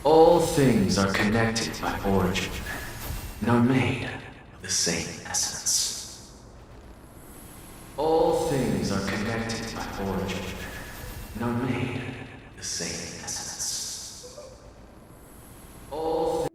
All things are connected by origin and are made of the same essence. All things are connected by origin and are made of the same essence. All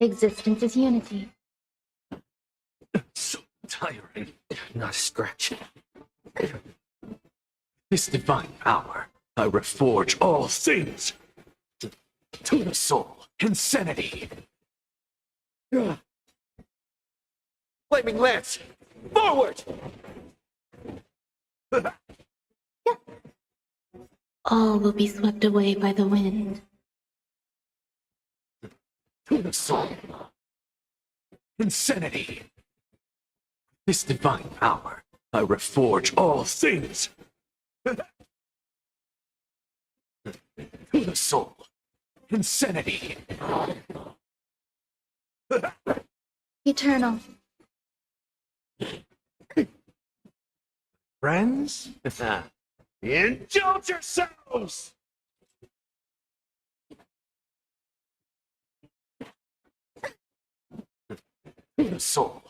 Existence is unity. so tiring. Not a scratch. This divine power, I reforge all things to the soul. Insanity. Flaming lance, forward! All will be swept away by the wind. To the soul. Insanity. This divine power, I reforge all things. To the soul. Insanity. Eternal. Friends? Indulge yourselves! To the soul.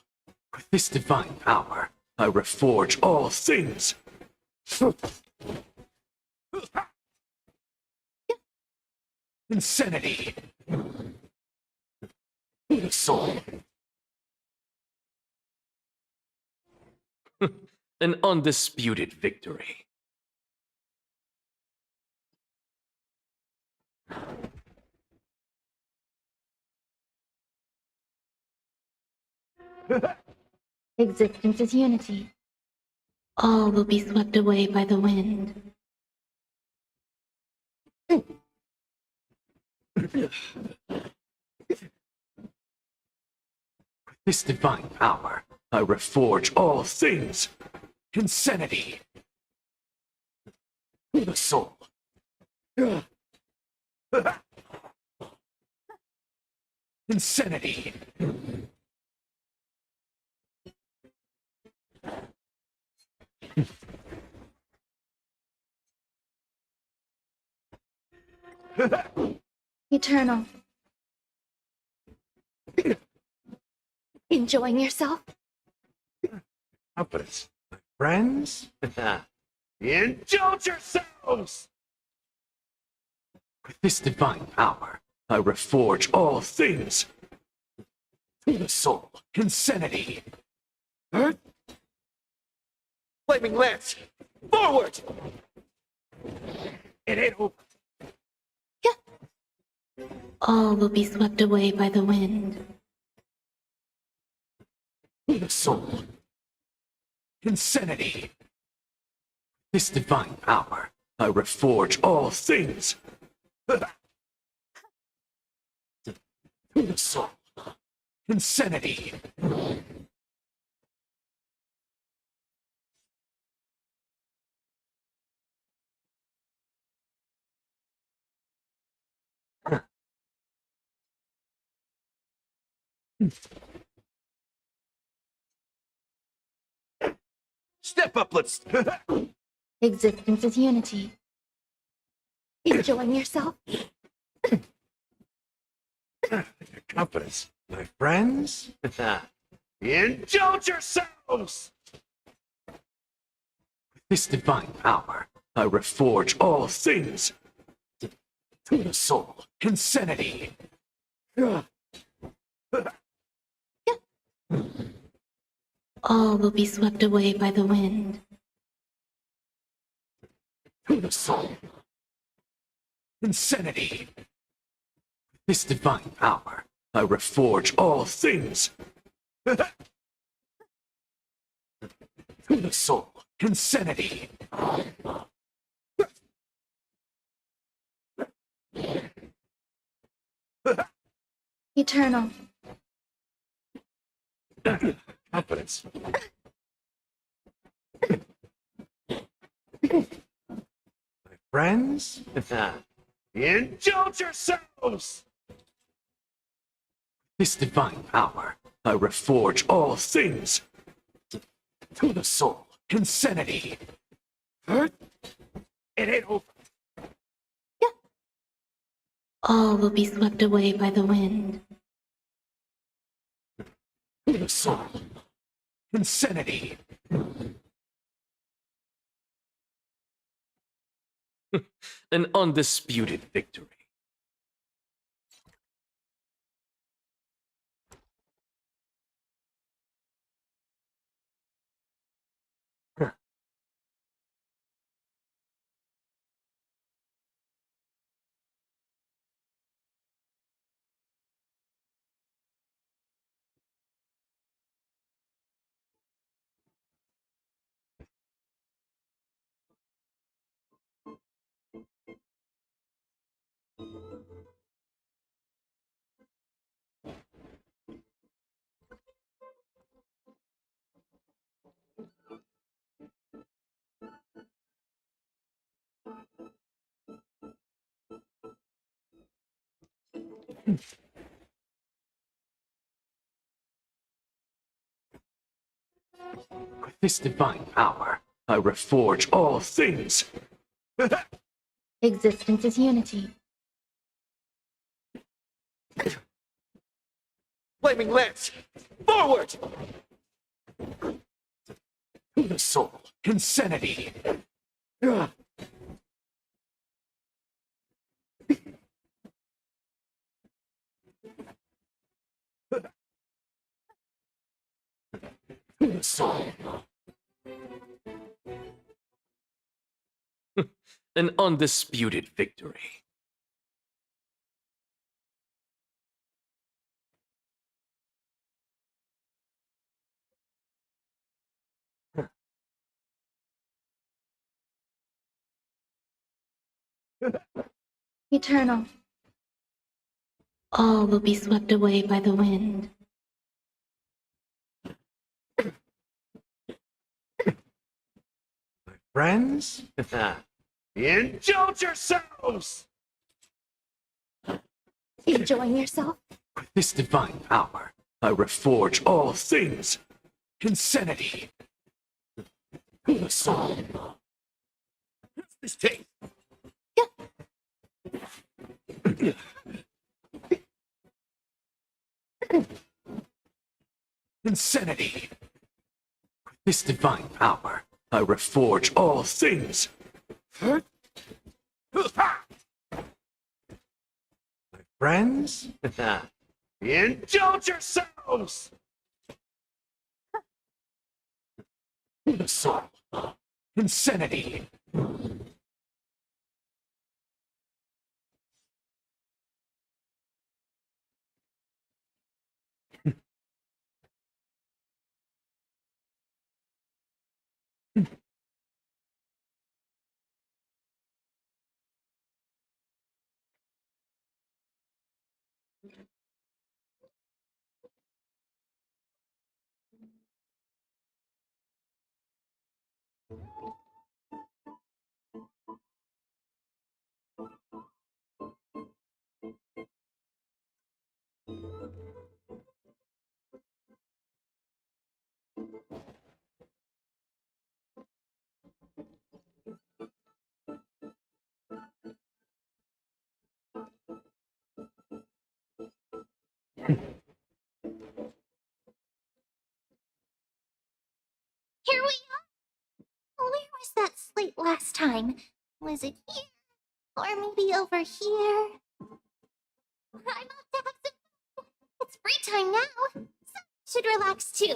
With this divine power, I reforge all things. Insanity. To the soul. An undisputed victory. Existence is unity. All will be swept away by the wind. This divine power, I reforge all things. Insanity. To the soul. Insanity. Eternal. Enjoying yourself? Confidence. Friends? Indulge yourselves! With this divine power, I reforge all things. To the soul. Insanity. Flaming lance, forward! It ain't over. All will be swept away by the wind. To the soul. Insanity. This divine power, I reforge all things. To the soul. Insanity. Step up, let's. Existence is unity. Enjoying yourself? Your confidence, my friends. Indulge yourselves! With this divine power, I reforge all things. To the soul, insanity. All will be swept away by the wind. To the soul. Insanity. With this divine power, I reforge all things. To the soul, insanity. Eternal. Confidence. My friends? Indulge yourselves! This divine power, I reforge all things. To the soul, insanity. It ain't over. All will be swept away by the wind. To the soul, insanity. An undisputed victory. With this divine power, I reforge all things. Existence is unity. Flaming lance! Forward! To the soul, insanity. To the soul. An undisputed victory. Eternal. All will be swept away by the wind. My friends? Indulge yourselves! Enjoying yourself? With this divine power, I reforge all things. Insanity. To the soul. What's this tape? Insanity. With this divine power, I reforge all things. My friends? Indulge yourselves! To the soul. Insanity. Here we are! Where was that slate last time? Was it here? Or maybe over here? I'm off to have some fun. It's free time now, so I should relax too.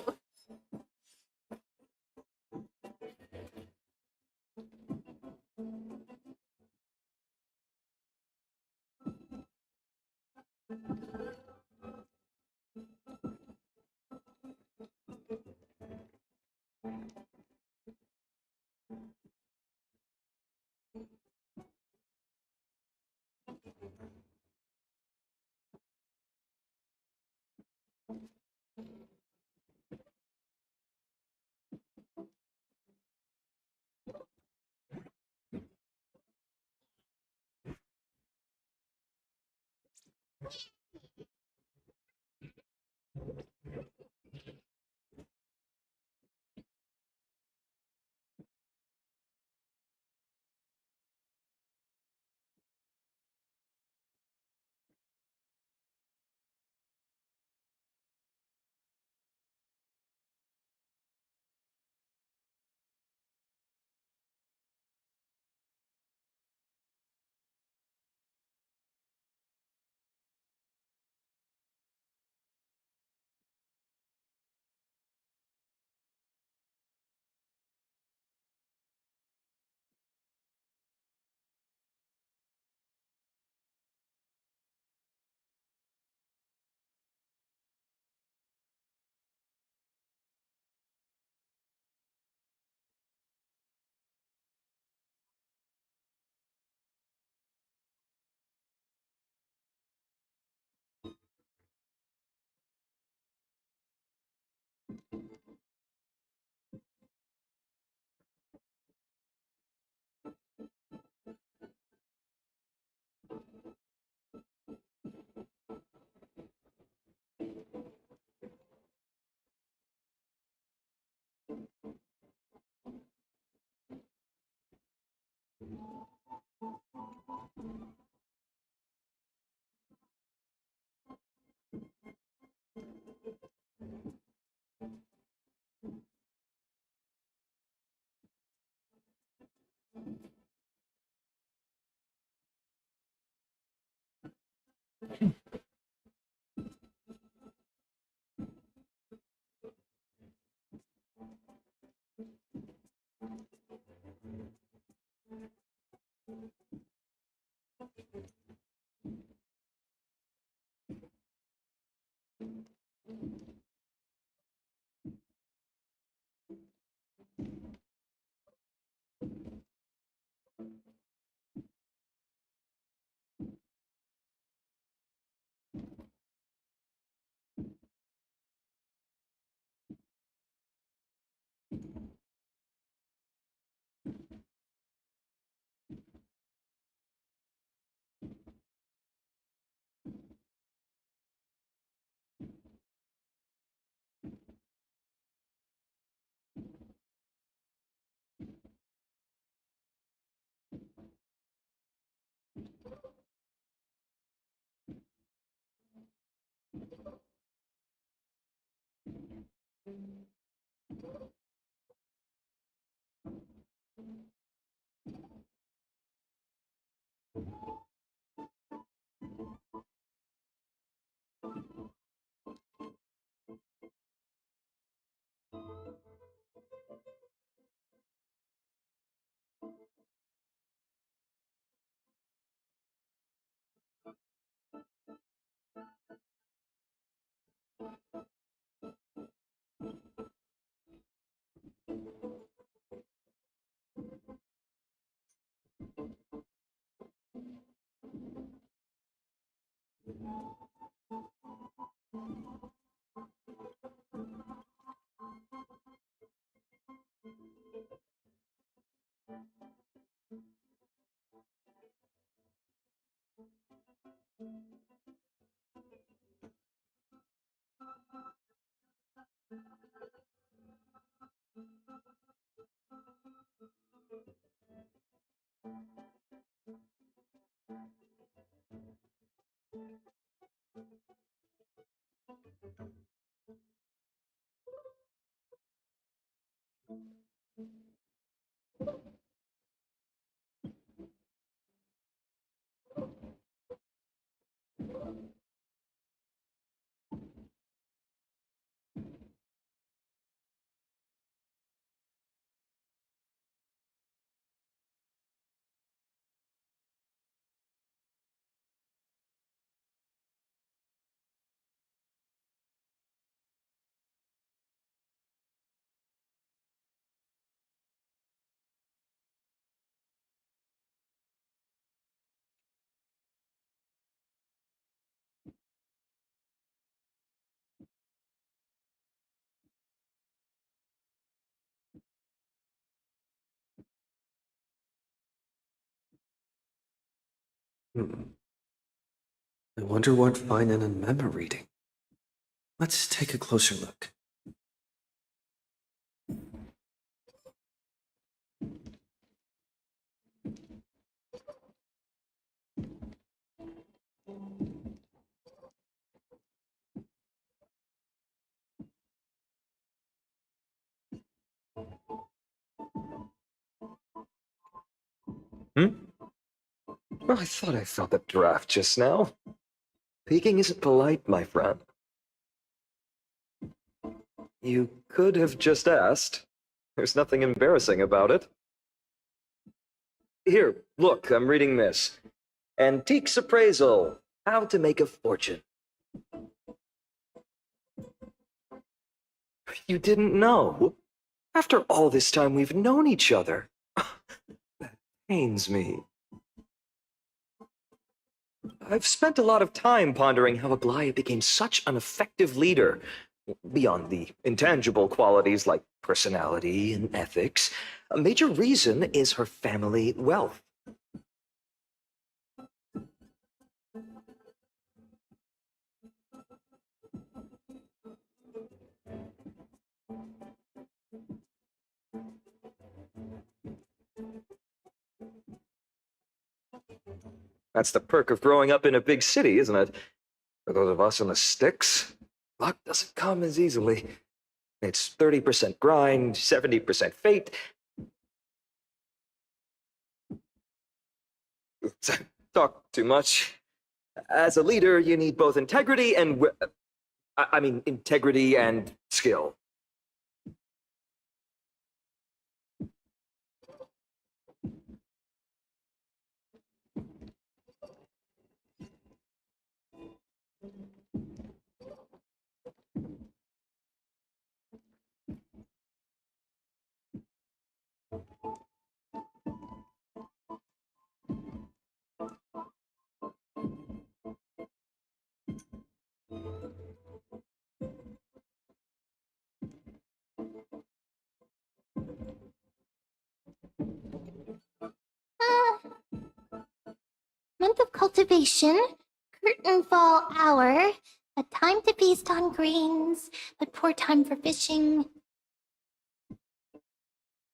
I wonder what finding and memo reading. Let's take a closer look. I thought I felt the draft just now. Peeking isn't polite, my friend. You could have just asked. There's nothing embarrassing about it. Here, look, I'm reading this. Antiques Appraisal. How to Make a Fortune. You didn't know? After all this time we've known each other. That pains me. I've spent a lot of time pondering how Aglaya became such an effective leader. Beyond the intangible qualities like personality and ethics, a major reason is her family wealth. That's the perk of growing up in a big city, isn't it? For those of us in the sticks, luck doesn't come as easily. It's 30% grind, 70% fate. Talk too much. As a leader, you need both integrity and integrity and skill. Month of cultivation, curtain fall hour, a time to feast on grains, but poor time for fishing.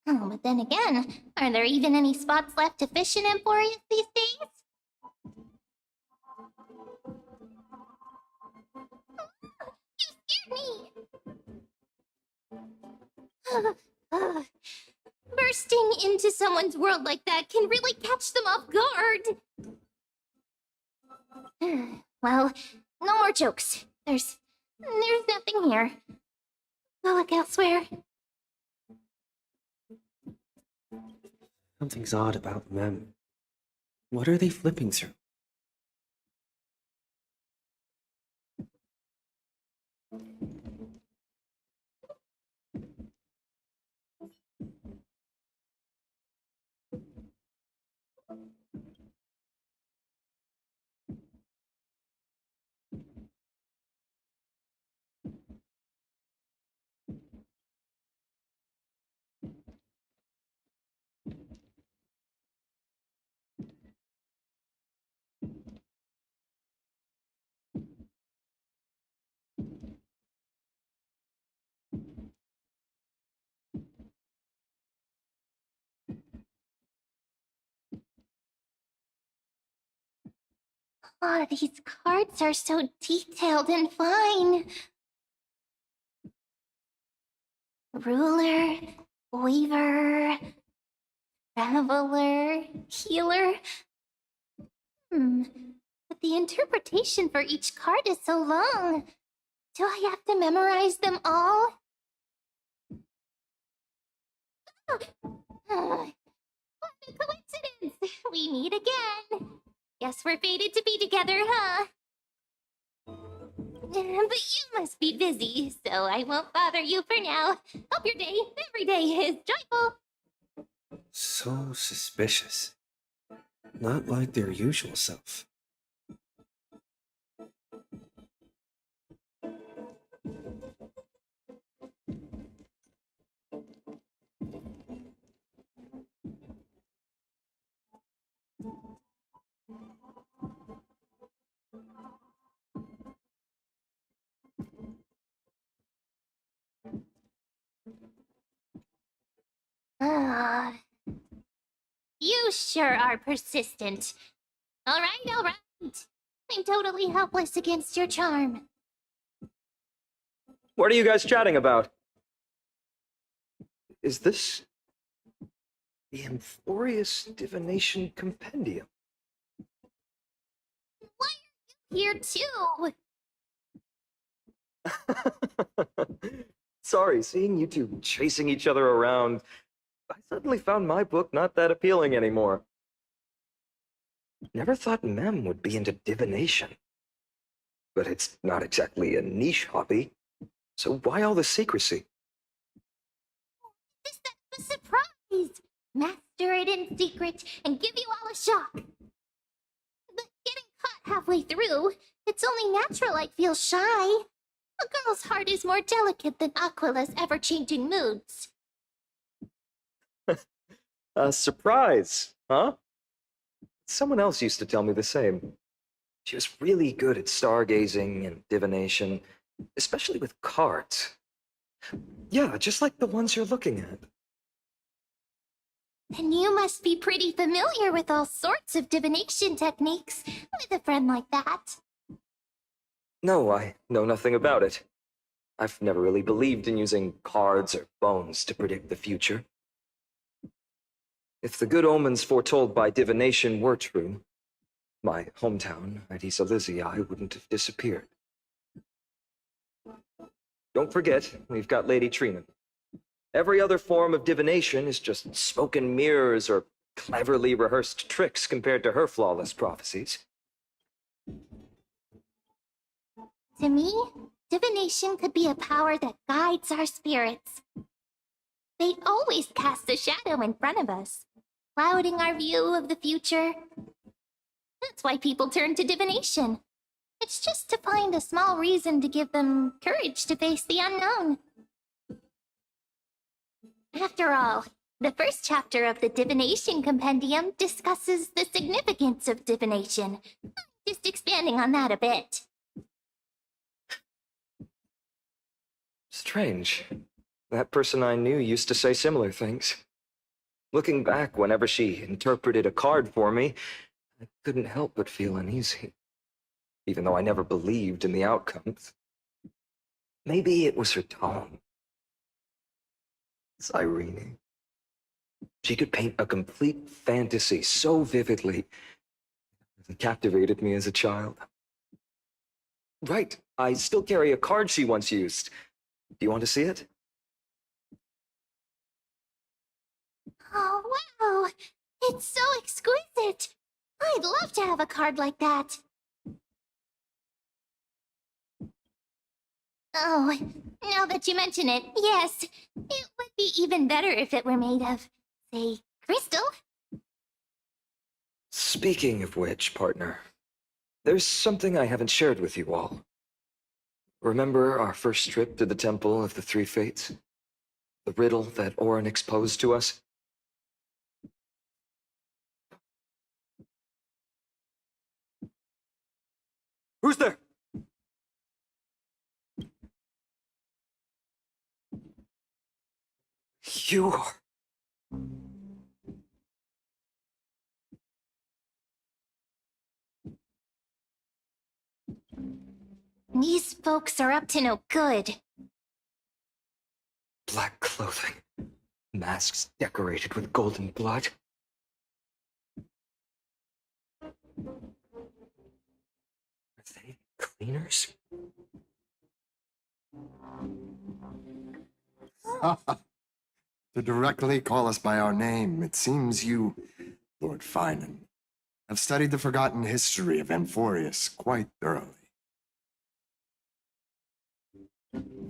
Oh, but then again, are there even any spots left to fish in Emporius these days? You scared me! Bursting into someone's world like that can really catch them off guard. Well, no more jokes. There's nothing here. Go look elsewhere. Something's odd about them. What are they flipping through? Oh, these cards are so detailed and fine. Ruler, weaver, traveler, healer. But the interpretation for each card is so long. Do I have to memorize them all? What a coincidence! We meet again. Guess we're fated to be together, huh? But you must be busy, so I won't bother you for now. Hope your day, every day, is joyful. So suspicious. Not like their usual self. You sure are persistent. All right, all right. I'm totally helpless against your charm. What are you guys chatting about? Is this the Amphorius Divination Compendium? Here too. Sorry, seeing you two chasing each other around, I suddenly found my book not that appealing anymore. Never thought Mem would be into divination. But it's not exactly a niche hobby, so why all the secrecy? Is that a surprise? Master it in secret and give you all a shock. But getting caught halfway through, it's only natural I'd feel shy. A girl's heart is more delicate than Aquila's ever-changing moods. A surprise, huh? Someone else used to tell me the same. She was really good at stargazing and divination, especially with cards. Yeah, just like the ones you're looking at. Then you must be pretty familiar with all sorts of divination techniques with a friend like that. No, I know nothing about it. I've never really believed in using cards or bones to predict the future. If the good omens foretold by divination were true, my hometown, Addis Elysiae, wouldn't have disappeared. Don't forget, we've got Lady Trina. Every other form of divination is just smoke and mirrors or cleverly rehearsed tricks compared to her flawless prophecies. To me, divination could be a power that guides our spirits. They always cast a shadow in front of us, clouding our view of the future. That's why people turn to divination. It's just to find a small reason to give them courage to face the unknown. After all, the first chapter of the Divination Compendium discusses the significance of divination. Just expanding on that a bit. Strange. That person I knew used to say similar things. Looking back, whenever she interpreted a card for me, I couldn't help but feel uneasy, even though I never believed in the outcomes. Maybe it was her tone. Cyrene. She could paint a complete fantasy so vividly. It captivated me as a child. Right, I still carry a card she once used. Do you want to see it? Oh, wow! It's so exquisite! I'd love to have a card like that. Oh, now that you mention it, yes. It would be even better if it were made of, say, crystal. Speaking of which, partner, there's something I haven't shared with you all. Remember our first trip to the Temple of the Three Fates? The riddle that Orin exposed to us? Who's there? You are... These folks are up to no good. Black clothing. Masks decorated with golden blood. Are they cleaners? To directly call us by our name, it seems you, Lord Finan, have studied the forgotten history of Amphorius quite thoroughly.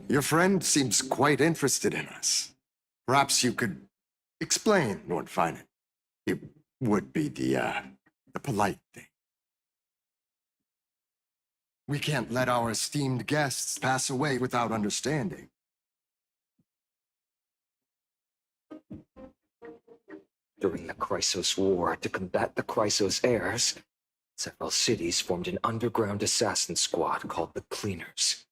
Your friend seems quite interested in us. Perhaps you could explain, Lord Finan. It would be the polite thing. We can't let our esteemed guests pass away without understanding. During the Chrysos War, to combat the Chrysos heirs, several cities formed an underground assassin squad called the Cleaners.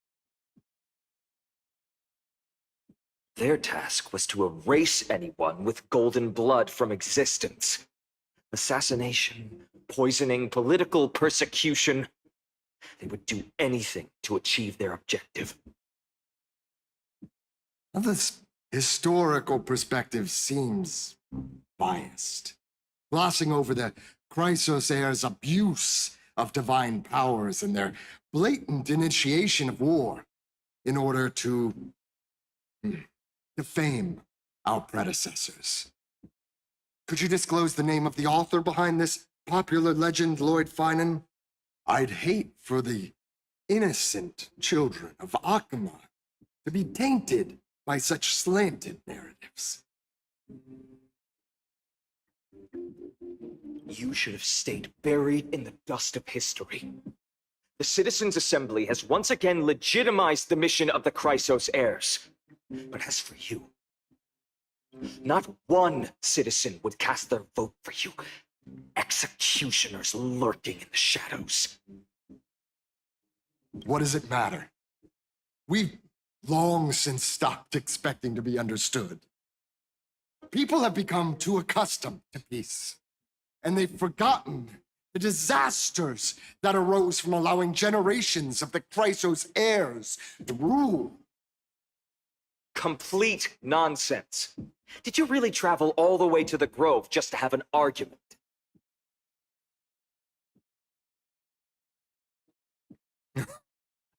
Their task was to erase anyone with golden blood from existence. Assassination, poisoning, political persecution. They would do anything to achieve their objective. Well, this historical perspective seems biased, glossing over the Chrysos heirs' abuse of divine powers and their blatant initiation of war in order to defame our predecessors. Could you disclose the name of the author behind this popular legend, Lord Finan? I'd hate for the innocent children of Akama to be tainted by such slanted narratives. You should have stayed buried in the dust of history. The Citizens' Assembly has once again legitimized the mission of the Chrysos heirs. But as for you, not one citizen would cast their vote for you. Executioners lurking in the shadows. What does it matter? We've long since stopped expecting to be understood. People have become too accustomed to peace, and they've forgotten the disasters that arose from allowing generations of the Chrysos heirs to rule. Complete nonsense. Did you really travel all the way to the Grove just to have an argument?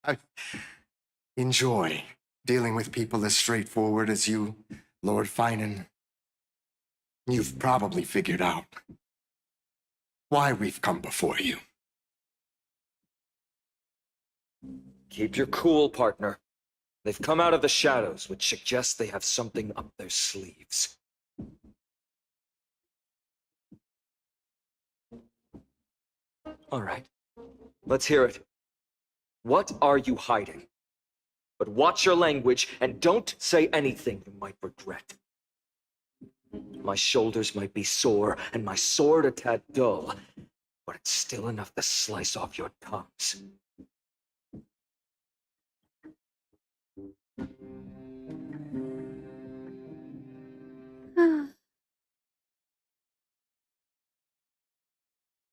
I enjoy dealing with people as straightforward as you, Lord Finan. You've probably figured out why we've come before you. Keep your cool, partner. They've come out of the shadows, which suggests they have something up their sleeves. All right, let's hear it. What are you hiding? But watch your language and don't say anything you might regret. My shoulders might be sore and my sword a tad dull, but it's still enough to slice off your tongues.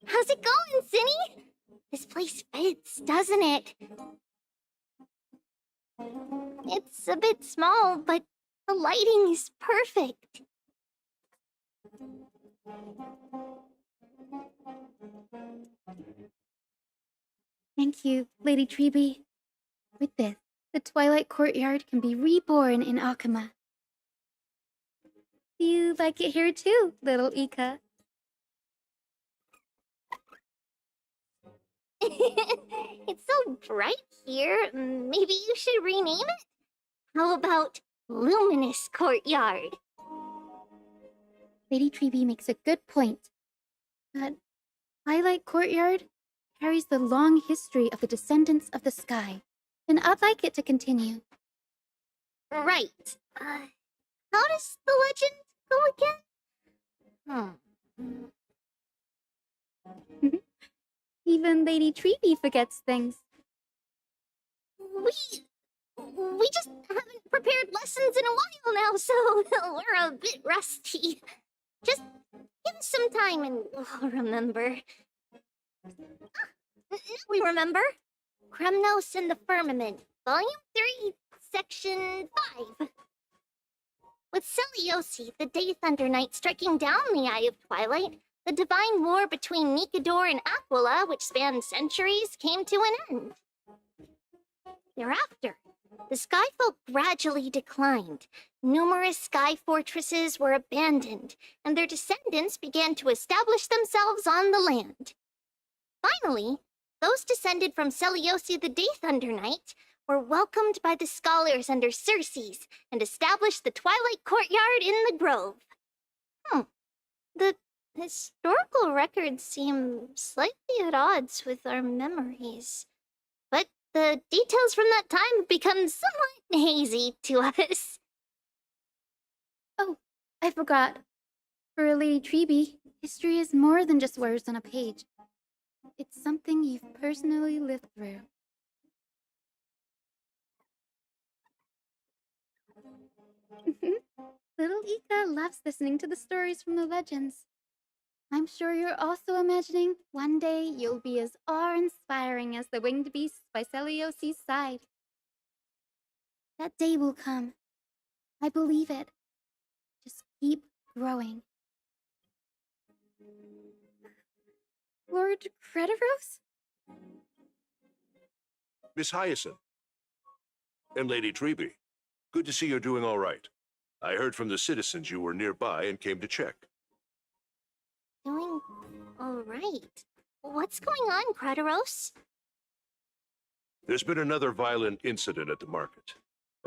How's it going, Cinny? This place fits, doesn't it? It's a bit small, but the lighting is perfect. Thank you, Lady Treby. With this, the Twilight Courtyard can be reborn in Akama. Do you like it here too, little Ika? It's so bright here. Maybe you should rename it? How about Luminous Courtyard? Lady Treby makes a good point. But Twilight Courtyard carries the long history of the descendants of the sky, and I'd like it to continue. Right. How does the legend go again? Even Lady Treby forgets things. We just haven't prepared lessons in a while now, so we're a bit rusty. Just give us some time and we'll remember. Now we remember. Kremnos and the Firmament, Volume 3, Section 5. With Seliosi, the Day Thunder Knight, striking down the Eye of Twilight, the divine war between Nikador and Aquila, which spanned centuries, came to an end. Thereafter, the Skyfolk gradually declined. Numerous sky fortresses were abandoned, and their descendants began to establish themselves on the land. Finally, those descended from Seliosi the Day Thunder Knight were welcomed by the scholars under Circes and established the Twilight Courtyard in the Grove. The historical records seem slightly at odds with our memories, but the details from that time have become somewhat hazy to us. Oh, I forgot. For Lady Treby, history is more than just words on a page. It's something you've personally lived through. Little Ika loves listening to the stories from the legends. I'm sure you're also imagining one day you'll be as awe-inspiring as the winged beasts by Celiosi's side. That day will come. I believe it. Just keep growing. Lord Crediros? Miss Hyacinth. And Lady Treby. Good to see you're doing all right. I heard from the citizens you were nearby and came to check. Doing all right. What's going on, Crederos? There's been another violent incident at the market.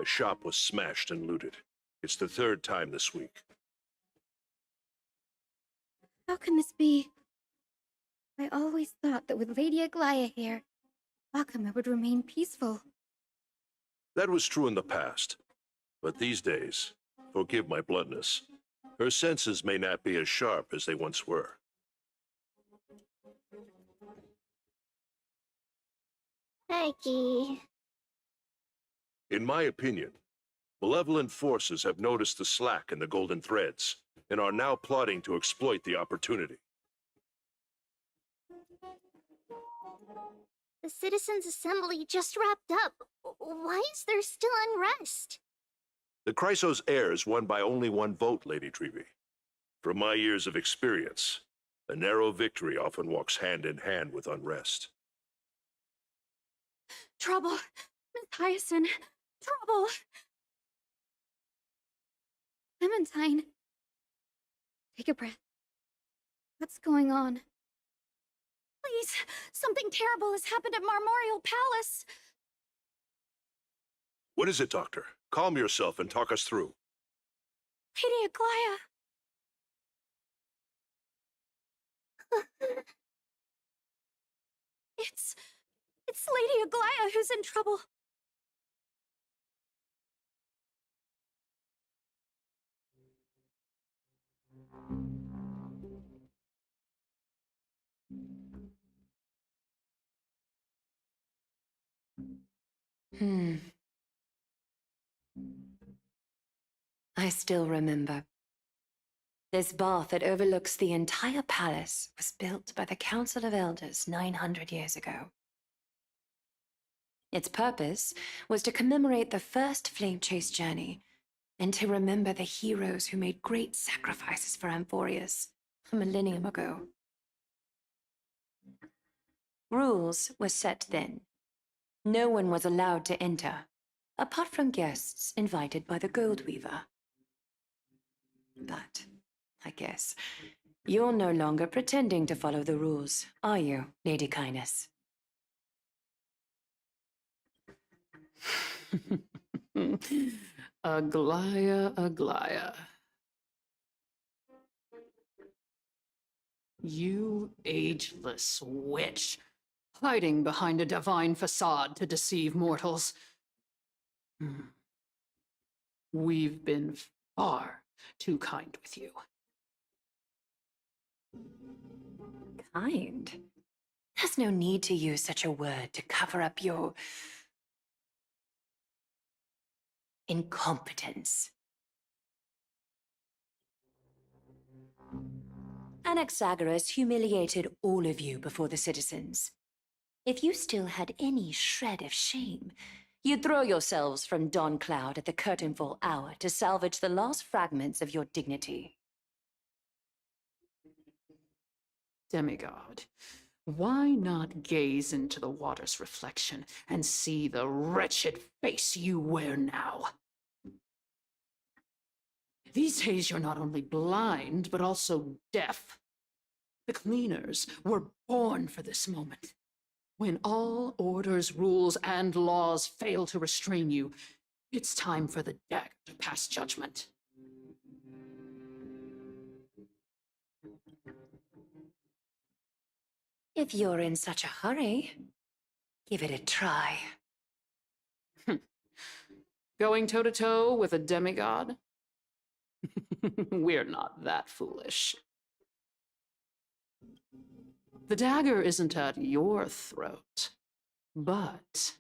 A shop was smashed and looted. It's the third time this week. How can this be? I always thought that with Lady Aglaya here, Akama would remain peaceful. That was true in the past. But these days, forgive my bluntness, her senses may not be as sharp as they once were. Mikey. In my opinion, malevolent forces have noticed the slack in the golden threads and are now plotting to exploit the opportunity. The Citizens' Assembly just wrapped up. Why is there still unrest? The Chrysos heirs won by only one vote, Lady Treby. From my years of experience, a narrow victory often walks hand in hand with unrest. Trouble! Miss Hyacinth! Trouble! Clementine! Take a breath. What's going on? Please! Something terrible has happened at Marmorial Palace! What is it, Doctor? Calm yourself and talk us through. Lady Aglaya! It's Lady Aglaya who's in trouble. I still remember. This bath that overlooks the entire palace was built by the Council of Elders 900 years ago. Its purpose was to commemorate the first flame chase journey and to remember the heroes who made great sacrifices for Amphorius a millennium ago. Rules were set then. No one was allowed to enter, apart from guests invited by the Goldweaver. But, I guess, you're no longer pretending to follow the rules, are you, Lady Kindness? Aglaya, Aglaya. You ageless witch, hiding behind a divine facade to deceive mortals. We've been far too kind with you. Kind? There's no need to use such a word to cover up your incompetence. Anaxagoras humiliated all of you before the citizens. If you still had any shred of shame, you'd throw yourselves from Dawn Cloud at the curtainfall hour to salvage the last fragments of your dignity. Demigod, why not gaze into the water's reflection and see the wretched face you wear now? These days you're not only blind, but also deaf. The cleaners were born for this moment. When all orders, rules, and laws fail to restrain you, it's time for the dagger to pass judgment. If you're in such a hurry, give it a try. Going toe-to-toe with a demigod? We're not that foolish. The dagger isn't at your throat, but...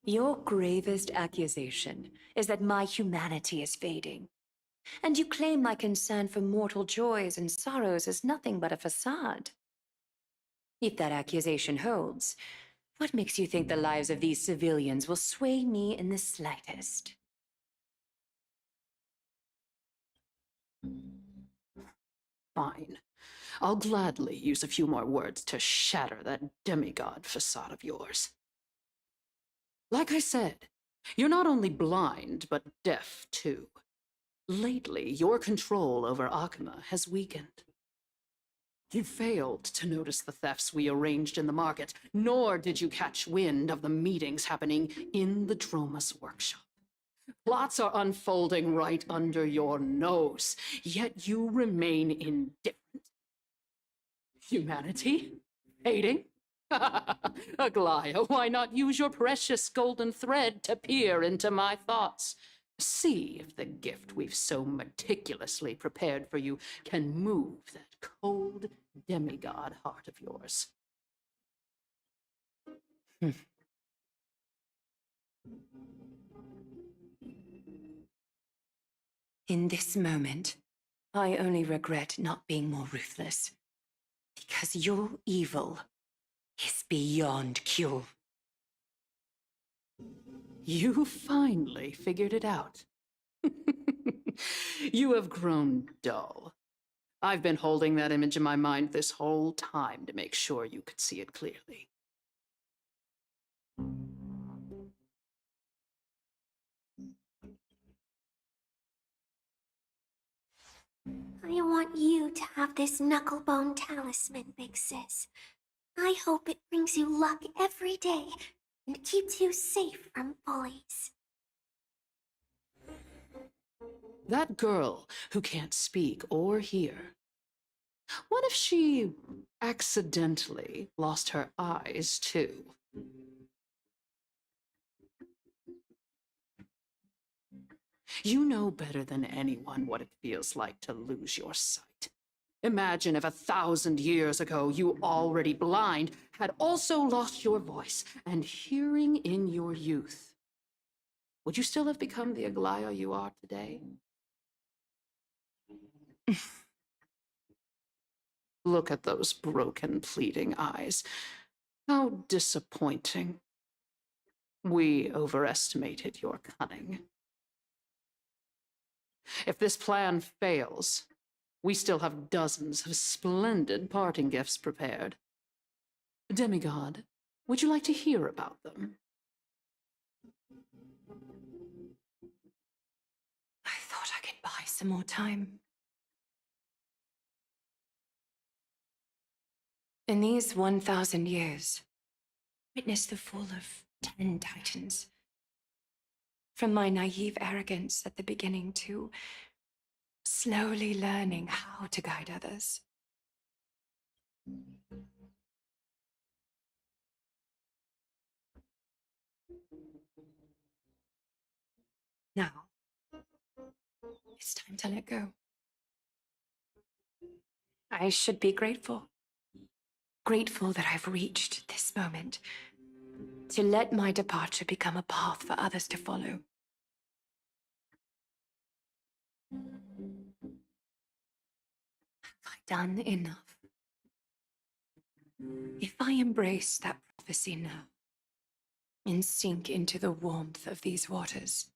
Your gravest accusation is that my humanity is fading. And you claim my concern for mortal joys and sorrows is nothing but a facade. If that accusation holds, what makes you think the lives of these civilians will sway me in the slightest? Fine. I'll gladly use a few more words to shatter that demigod facade of yours. Like I said, you're not only blind, but deaf too. Lately, your control over Akima has weakened. You failed to notice the thefts we arranged in the market, nor did you catch wind of the meetings happening in the Droma's workshop. Plots are unfolding right under your nose, yet you remain indifferent. Humanity? Fading? Aglaya, why not use your precious golden thread to peer into my thoughts? See if the gift we've so meticulously prepared for you can move that cold demigod heart of yours. In this moment, I only regret not being more ruthless. Because your evil is beyond cure. You finally figured it out. You have grown dull. I've been holding that image in my mind this whole time to make sure you could see it clearly. I want you to have this knucklebone talisman, Big Sis. I hope it brings you luck every day and keeps you safe from bullies. That girl who can't speak or hear. What if she accidentally lost her eyes, too? You know better than anyone what it feels like to lose your sight. Imagine if 1,000 years ago you, already blind, had also lost your voice and hearing in your youth. Would you still have become the Aglaya you are today? Look at those broken, pleading eyes. How disappointing. We overestimated your cunning. If this plan fails, we still have dozens of splendid parting gifts prepared. Demigod, would you like to hear about them? I thought I could buy some more time. In these 1,000 years, witnessed the fall of 10 titans. From my naive arrogance at the beginning to slowly learning how to guide others. Now, it's time to let go. I should be grateful. Grateful that I've reached this moment. To let my departure become a path for others to follow. Have I done enough? If I embrace that prophecy now and sink into the warmth of these waters,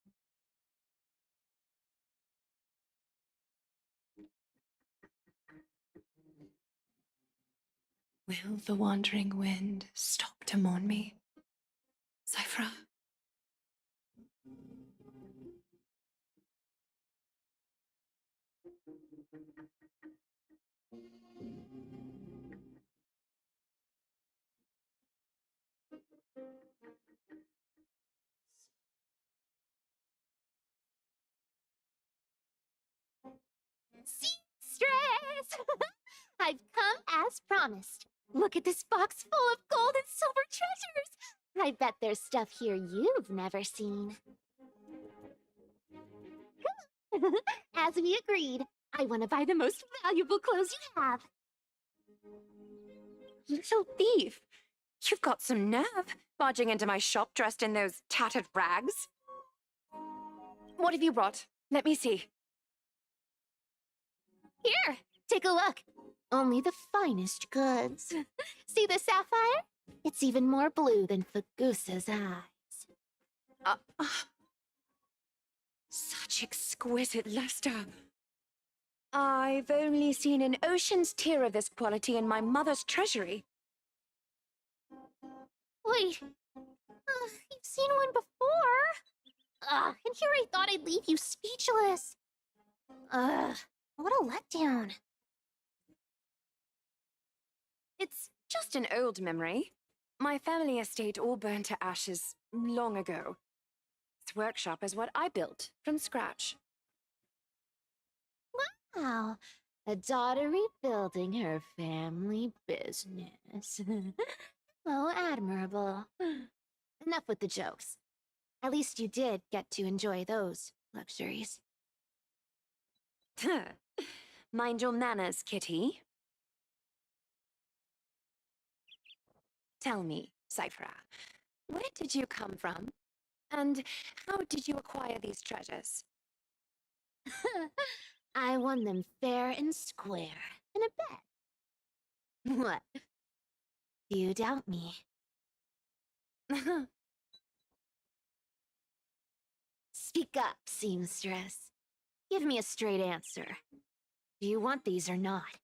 will the wandering wind stop to mourn me? Cyphra? Seamstress! I've come as promised. Look at this box full of gold and silver treasures. I bet there's stuff here you've never seen. As we agreed, I want to buy the most valuable clothes you have. Little thief, You've got some nerve, barging into my shop dressed in those tattered rags. What have you brought? Let me see. Here, take a look. Only the finest goods. See the sapphire? It's even more blue than Fagusa's eyes. Such exquisite luster. I've only seen an ocean's tear of this quality in my mother's treasury. Wait, you've seen one before. And here I thought I'd leave you speechless. What a letdown. It's just an old memory. My family estate all burned to ashes long ago. This workshop is what I built from scratch. Wow, a daughter rebuilding her family business. Oh, admirable. Enough with the jokes. At least you did get to enjoy those luxuries. Mind your manners, Kitty. Tell me, Cyphra, where did you come from? And how did you acquire these treasures? I won them fair and square in a bet. What? Do you doubt me? Speak up, seamstress. Give me a straight answer. Do you want these or not?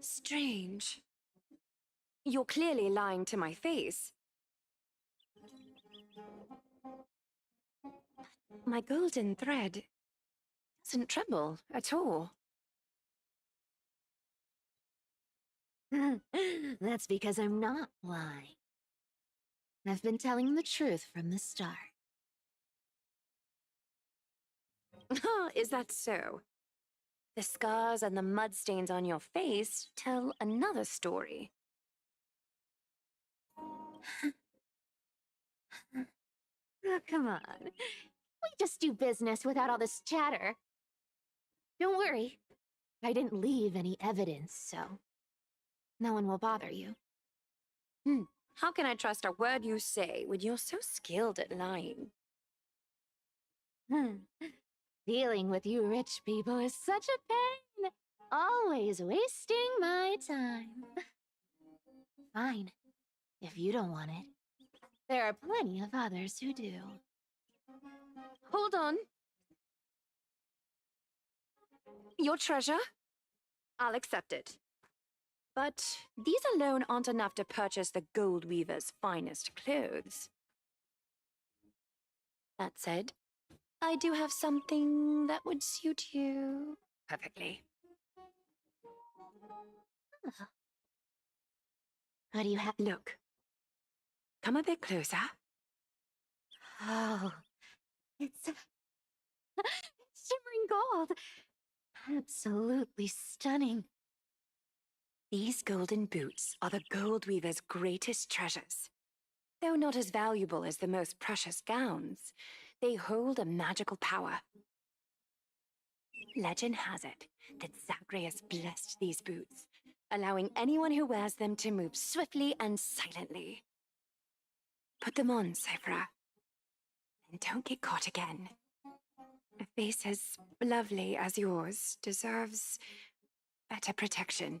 Strange. You're clearly lying to my face. My golden thread doesn't tremble at all. That's because I'm not lying. I've been telling the truth from the start. Is that so? The scars and the mud stains on your face tell another story. Oh, come on. We just do business without all this chatter. Don't worry. I didn't leave any evidence, so no one will bother you. How can I trust a word you say when you're so skilled at lying? Dealing with you rich people is such a pain. Always wasting my time. Fine, if you don't want it. There are plenty of others who do. Hold on. Your treasure? I'll accept it. But these alone aren't enough to purchase the gold weaver's finest clothes. That said, I do have something that would suit you perfectly. What do you have? Look. Come a bit closer. Oh, it's shimmering gold. Absolutely stunning. These golden boots are the gold weaver's greatest treasures. Though not as valuable as the most precious gowns, they hold a magical power. Legend has it that Zagreus blessed these boots, allowing anyone who wears them to move swiftly and silently. Put them on, Cyphra, and don't get caught again. A face as lovely as yours deserves better protection.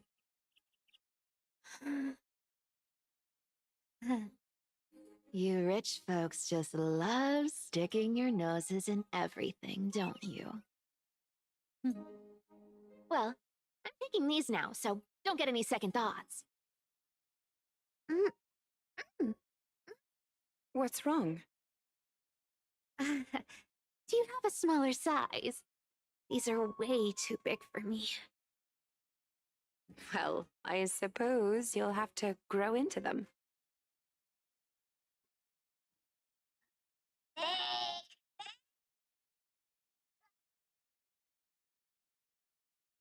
You rich folks just love sticking your noses in everything, don't you? Well, I'm taking these now, so don't get any second thoughts. What's wrong? Do you have a smaller size? These are way too big for me. Well, I suppose you'll have to grow into them.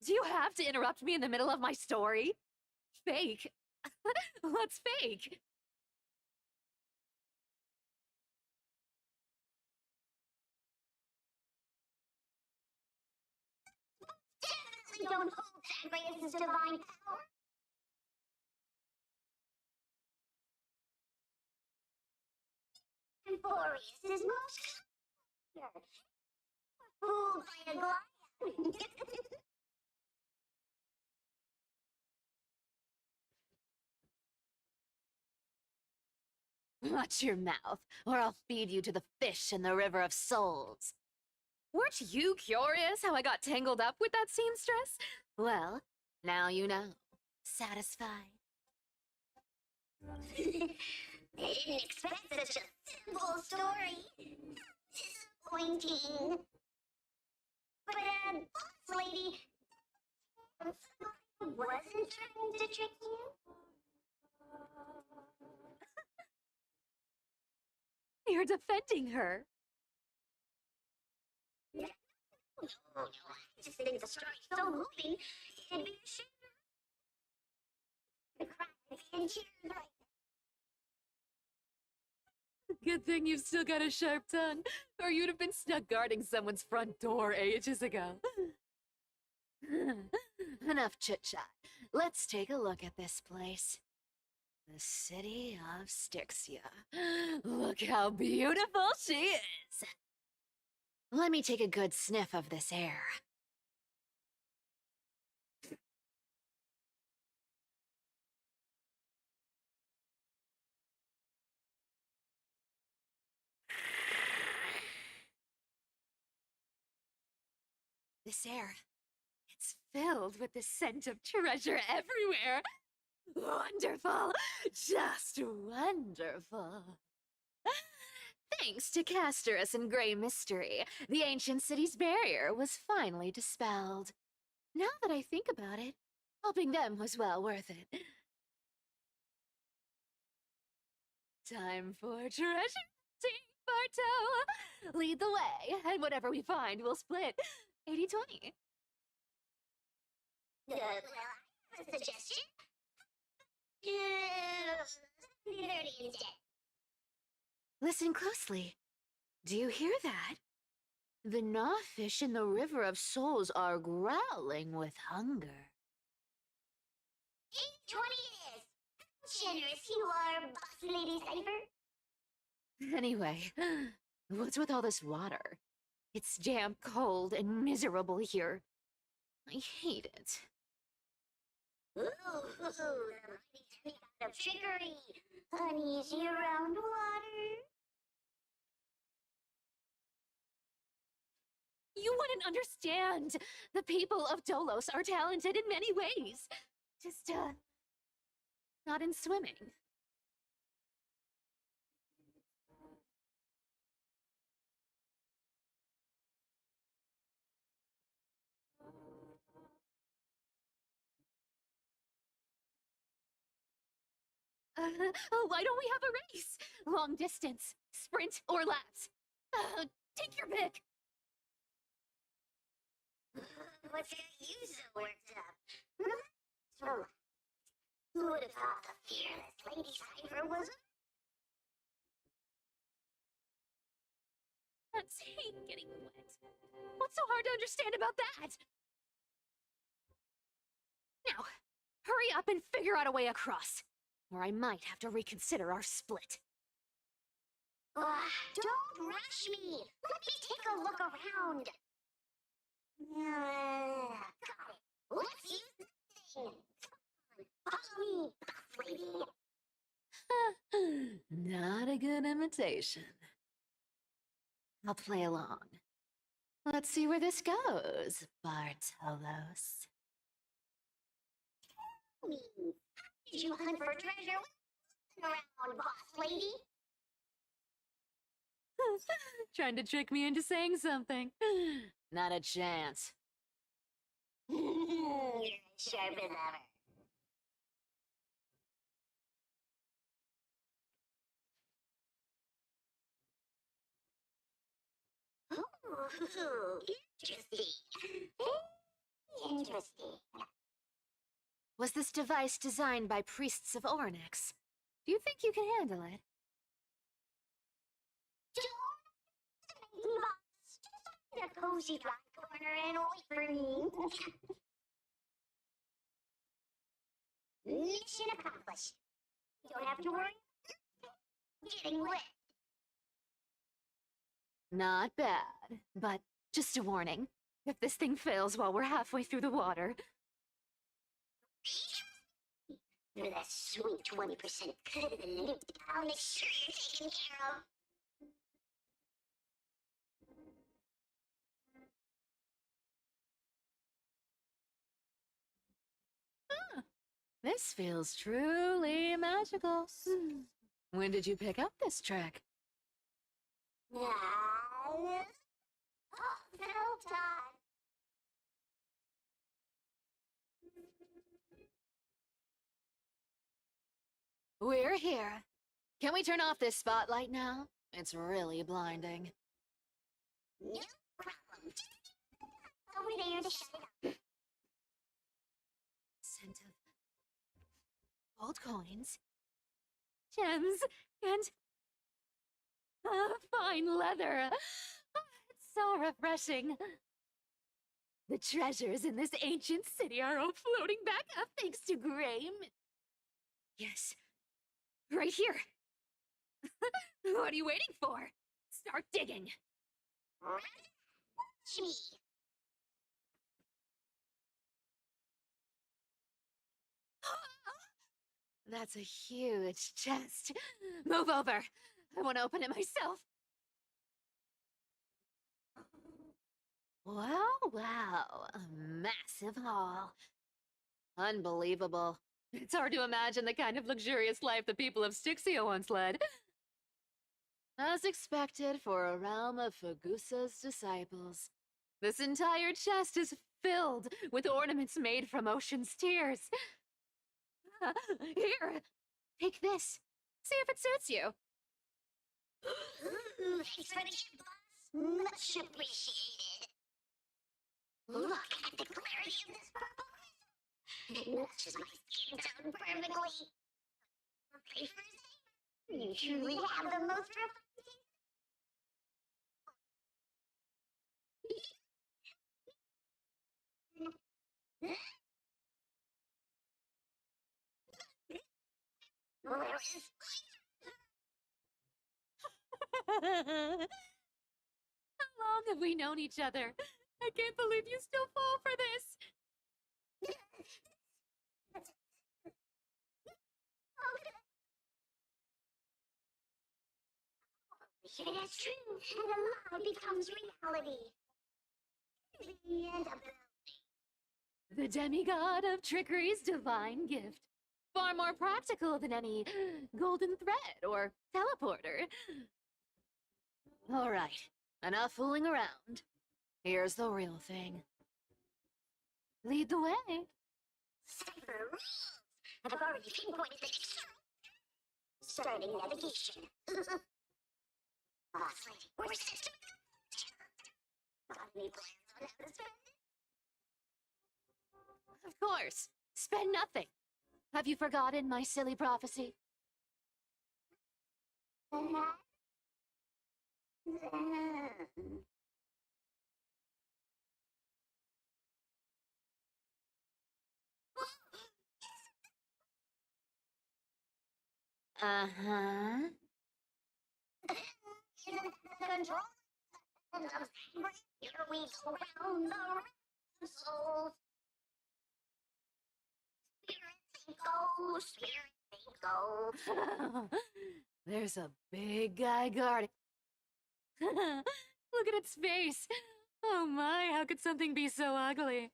Do you have to interrupt me in the middle of my story? Fake. What's fake? Definitely don't hold Zagreus' divine power. Euphorious is most clear. Fooled by a Goliath. Watch your mouth, or I'll feed you to the fish in the River of Souls. Weren't you curious how I got tangled up with that seamstress? Well, now you know. Satisfied? I didn't expect such a simple story. Disappointing. But, boss lady, I wasn't trying to trick you. You're defending her. No, I just think the story's so moving. It'd be a shame to cry and tears right. Good thing you've still got a sharp tongue, or you'd have been stuck guarding someone's front door ages ago. Enough chit-chat. Let's take a look at this place. The city of Styxia. Look how beautiful she is! Let me take a good sniff of this air. This air, it's filled with the scent of treasure everywhere. Wonderful! Just wonderful. Thanks to Castorus and Grey Mystery, the ancient city's barrier was finally dispelled. Now that I think about it, helping them was well worth it. Time for treasure hunting, Barto! Lead the way, and whatever we find, we'll split 80-20. Well, I have a suggestion. 30 instead. Listen closely. Do you hear that? The gnawfish in the River of Souls are growling with hunger. 20 it is. How generous you are, Boss Lady Cypher. Anyway, what's with all this water? It's damp, cold, and miserable here. I hate it. Ooh, the mighty demigod of trickery. Honey's year-round water. You wouldn't understand. The people of Dolos are talented in many ways. Just, not in swimming. Why don't we have a race? Long distance, sprint, or laps? Take your pick. What's got you so worked up? Relax. Who would have thought the fearless Lady Cypher was? Let's hate getting wet. What's so hard to understand about that? Now, hurry up and figure out a way across, or I might have to reconsider our split. Don't rush me. Let me take a look around. Got it. Let's use the thing. Come on, follow me, Boss Lady. Not a good imitation. I'll play along. Let's see where this goes, Bartolos. Me. Did you hunt for treasure? Around, Boss Lady. Trying to trick me into saying something. Not a chance. You're as sharp as ever. Ooh, interesting. Very interesting. Was this device designed by priests of Ornyx? Do you think you can handle it? Don't boss. Just find a cozy dry corner and wait for me. Mission accomplished. You don't have to worry about getting wet. Not bad, but just a warning. If this thing fails while we're halfway through the water, You're that sweet 20% good of the loot. I'll make sure you're taken care of. this feels truly magical. When did you pick up this trick? Oh, well done. We're here. Can we turn off this spotlight now? It's really blinding. No problem. Over there to shut it up. Scent of gold coins, gems, and fine leather. It's so refreshing. The treasures in this ancient city are all floating back up thanks to Graham. Yes, right here. What are you waiting for? Start digging. Watch me. That's a huge chest. Move over. I want to open it myself. Wow, a massive haul. Unbelievable. It's hard to imagine the kind of luxurious life the people of Styxia once led. As expected for a realm of Fagusa's disciples, this entire chest is filled with ornaments made from ocean's tears. Here, take this. See if it suits you. Thanks for the gift, boss. Much appreciated. Look at the clarity of this purple crystal. It matches my skin tone perfectly. Pay for his name. You truly have the most refined Where is How long have we known each other? I can't believe you still fall for this. Yeah, that's true. And a lie becomes reality. The end of the The demigod of trickery's divine gift. Far more practical than any golden thread or teleporter. All right, enough fooling around. Here's the real thing. Lead the way. cipher rules. I've already pinpointed the external. Starting navigation. Boss lady, we're set to got any plans on how to spend it? Of course, spend nothing. Have you forgotten my silly prophecy? Uh-huh. Control. Here we go round the souls. Spirit and go. There's a big guy guarding. Look at its face. Oh my, how could something be so ugly?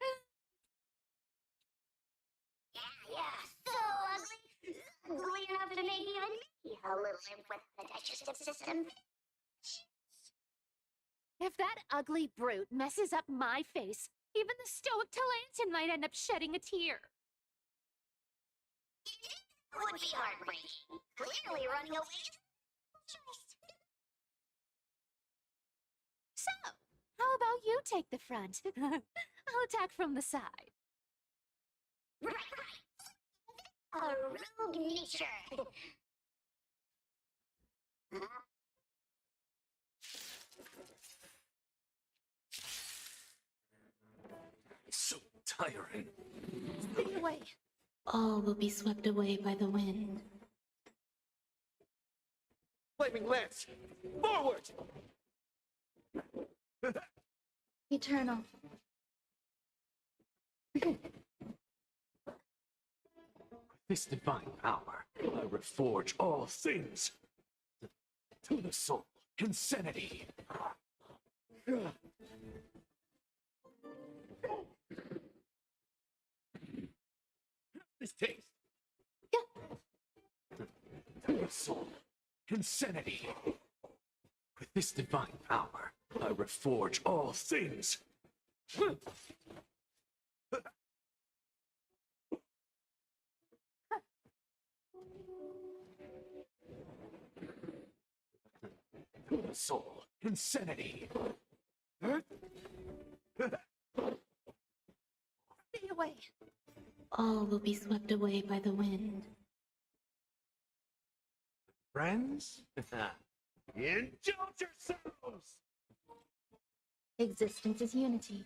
Yeah, so ugly. Ugly enough to make even me a little imp without a digestive system. If that ugly brute messes up my face, even the stoic Talantin might end up shedding a tear. Would be heartbreaking. Clearly running away is choice. So, how about you take the front? I'll attack from the side. Right. A rogue nature. So tiring. Stay away. All will be swept away by the wind. Flaming lance! Forward! Eternal. This divine power, I reforge all things to the soul, insanity. This taste. To the soul, insanity. With this divine power, I reforge all things. To the soul, insanity. Stay away. All will be swept away by the wind. Friends? Indulge yourselves! Existence is unity.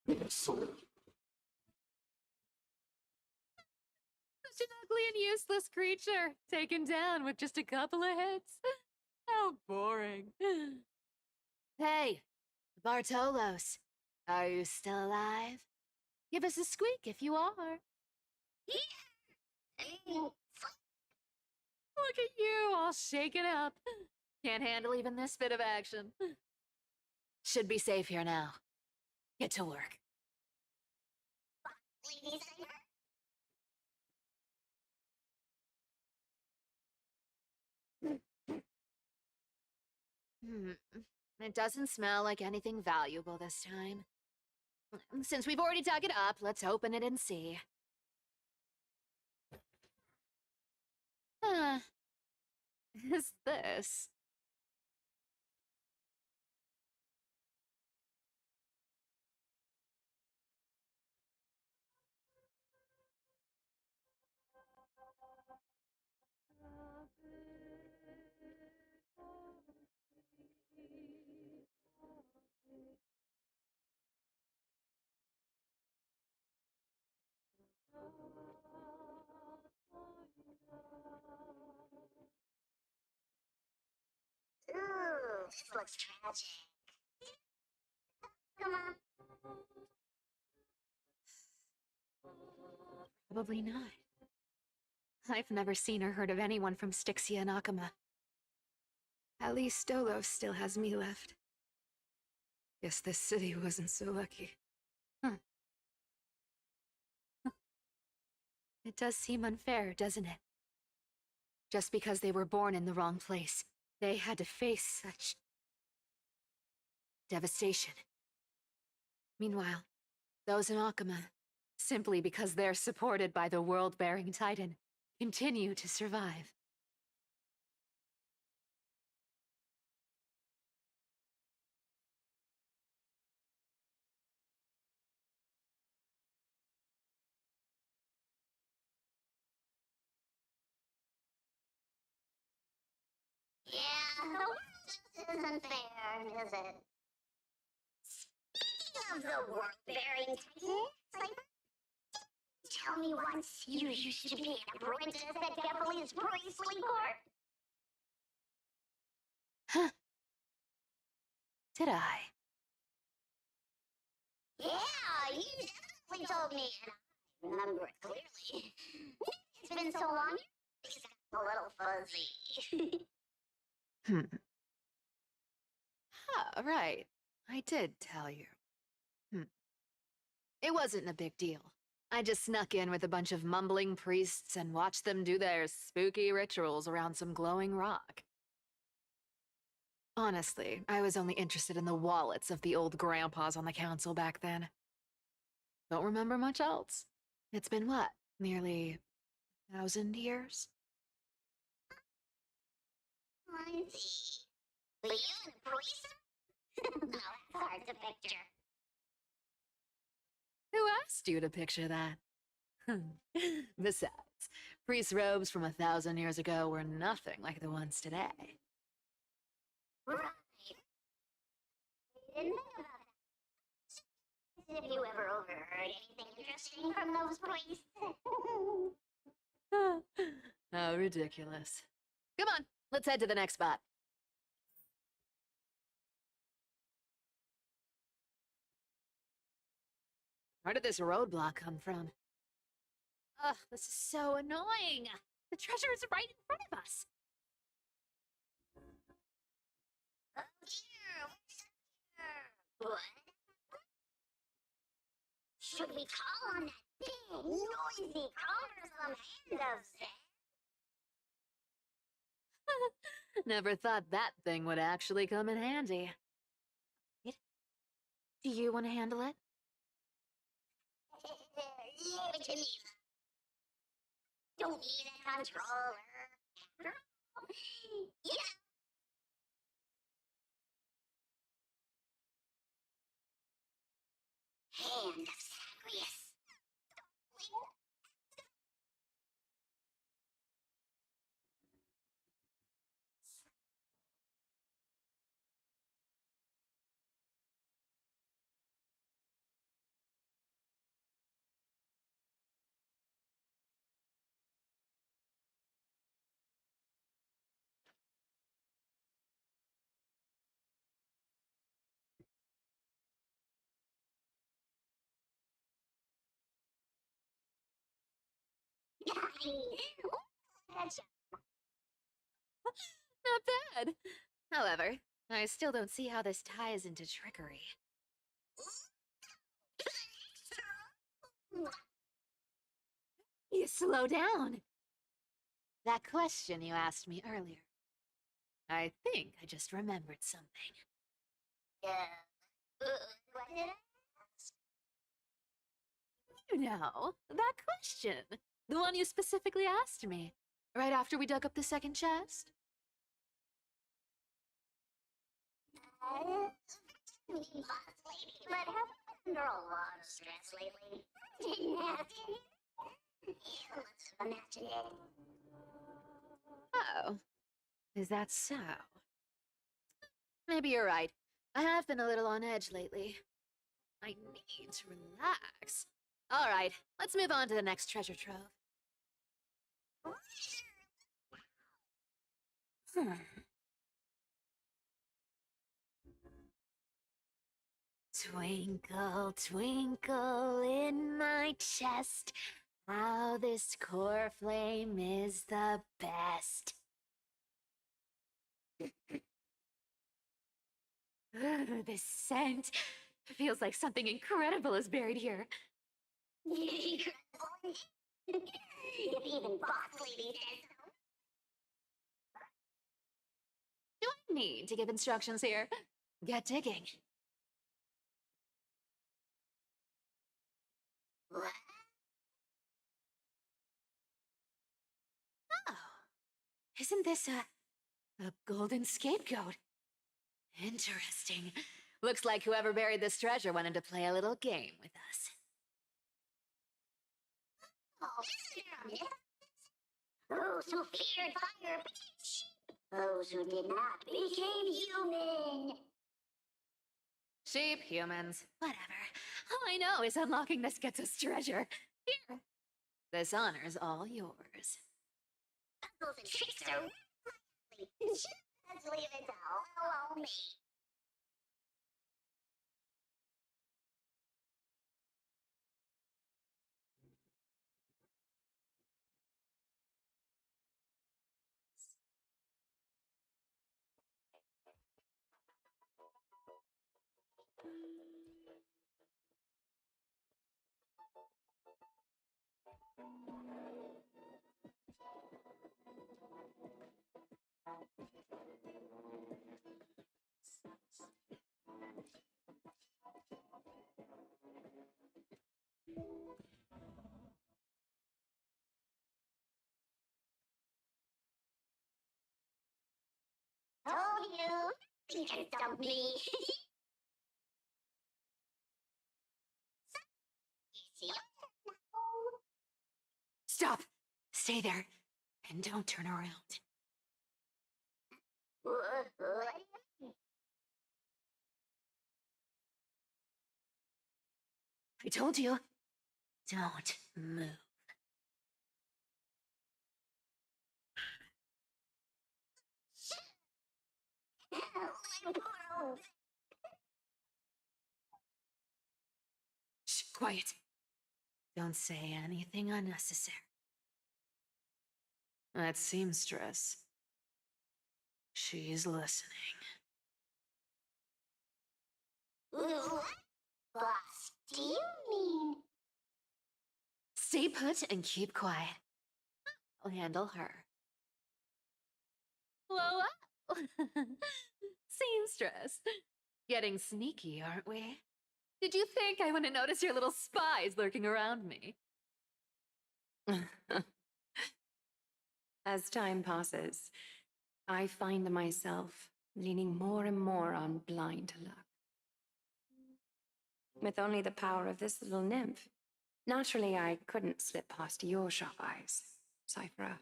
To the soul. Such an ugly and useless creature, taken down with just a couple of hits. How boring. Hey, Bartolos, are you still alive? Give us a squeak if you are. Look at you, all shaken up. Can't handle even this bit of action. Should be safe here now. Get to work. Ladies It doesn't smell like anything valuable this time. Since we've already dug it up, let's open it and see. Huh. Is this? Ooh, this looks tragic. Come on. Probably not. I've never seen or heard of anyone from Styxia and Akama. At least Stolos still has me left. Guess this city wasn't so lucky. Huh. It does seem unfair, doesn't it? Just because they were born in the wrong place, they had to face such devastation. Meanwhile, those in Akama, simply because they're supported by the world-bearing Titan, continue to survive. Yeah, the world just isn't fair, is it? Speaking of the world-bearing Titan, Cyber, tell me once you used to be an apprentice at Kephale's Priestly Court? Huh. Did I? Yeah, you definitely told me, and I remember it clearly. It's been so long, it's a little fuzzy. Right. I did tell you. It wasn't a big deal. I just snuck in with a bunch of mumbling priests and watched them do their spooky rituals around some glowing rock. Honestly, I was only interested in the wallets of the old grandpas on the council back then. Don't remember much else. It's been what, nearly 1,000 years? I see. But you and the priest? No, that's hard to picture. Who asked you to picture that? Besides, priest robes from 1,000 years ago were nothing like the ones today. Right. I didn't think about that. Have you ever overheard anything interesting from those priests? How ridiculous. Come on, let's head to the next spot. Where did this roadblock come from? Ugh, this is so annoying. The treasure is right in front of us. What? Should we call on that big, noisy cumbersome hand of Zen? Never thought that thing would actually come in handy. Wait, do you want to handle it? Leave it to me. Don't need a controller. Yeah. Hand of Zagreus. Not bad. However, I still don't see how this ties into trickery. You slow down. That question you asked me earlier. I think I just remembered something. What did I ask? You know, that question. The one you specifically asked me. Right after we dug up the second chest. Boss lady, but haven't been under a lot of stress lately. Didn't have to. You must have imagined it. Oh, is that so? Maybe you're right. I have been a little on edge lately. I need to relax. All right, let's move on to the next treasure trove. Twinkle, twinkle in my chest, how this core flame is the best. Ugh, this scent feels like something incredible is buried here. Incredible. If even boss lady says so. Do I need to give instructions here? Get digging. What? Oh, isn't this a golden scapegoat? Interesting. Looks like whoever buried this treasure wanted to play a little game with us. Those who feared fire became sheep. Those who did not became human. Sheep, humans, whatever. All I know is unlocking this gets us treasure. Here. This honor's all yours. Puzzles and tricks are lovely. Just leave it all alone me. Told you. You can dump me. Easy. Stop! Stay there. And don't turn around. What? I told you. Don't move. Shh. Quiet. Don't say anything unnecessary. That seamstress. She's listening. What, boss, do you mean? Stay put and keep quiet. I'll handle her. Whoa, seamstress. Getting sneaky, aren't we? Did you think I wouldn't notice your little spies lurking around me? As time passes, I find myself leaning more and more on blind luck. With only the power of this little nymph, naturally I couldn't slip past your sharp eyes, Cyphera.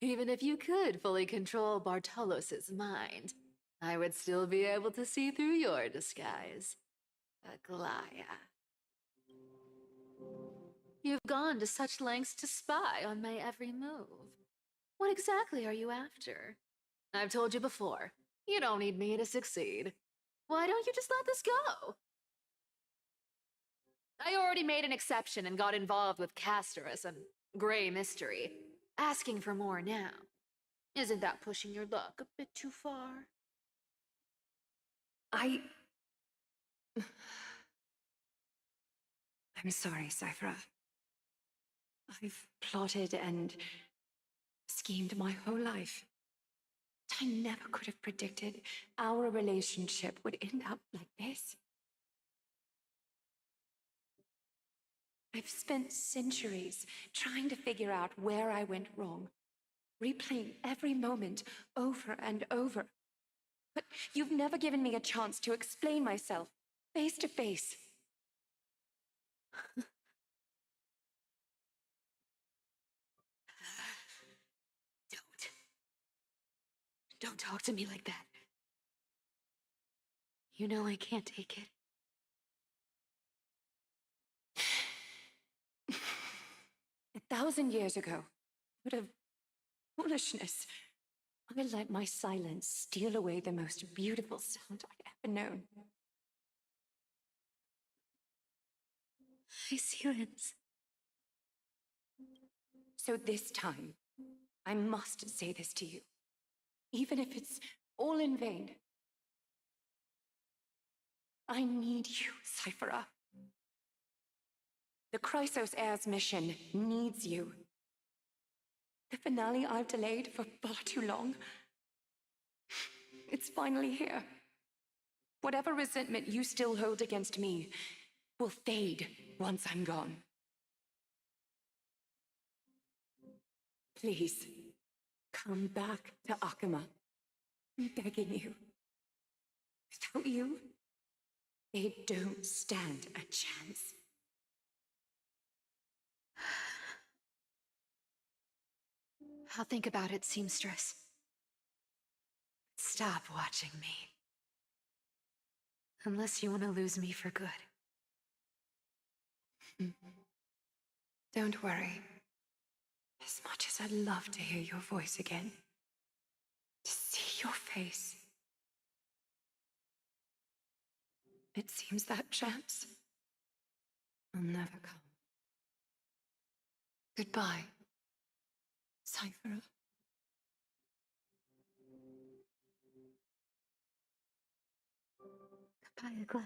Even if you could fully control Bartolos's mind, I would still be able to see through your disguise. Aglaya. You've gone to such lengths to spy on my every move. What exactly are you after? I've told you before, you don't need me to succeed. Why don't you just let this go? I already made an exception and got involved with Castorus and Grey Mystery. Asking for more now. Isn't that pushing your luck a bit too far? I'm sorry, Cyphera. I've plotted and schemed my whole life. I never could have predicted our relationship would end up like this. I've spent centuries trying to figure out where I went wrong, replaying every moment over and over. But you've never given me a chance to explain myself face to face. Don't talk to me like that. You know I can't take it. 1,000 years ago, out of foolishness, I let my silence steal away the most beautiful sound I'd ever known. My silence. So this time, I must say this to you, even if it's all in vain. I need you, Cyphera. The Chrysos Heir's mission needs you. The finale I've delayed for far too long. It's finally here. Whatever resentment you still hold against me will fade once I'm gone. Please, come back to Akama. I'm begging you. Without you, they don't stand a chance. I'll think about it, seamstress. Stop watching me. Unless you want to lose me for good. Don't worry. As much as I'd love to hear your voice again, to see your face, it seems that chance will never come. Goodbye, Cyphera. Goodbye, Aglaya.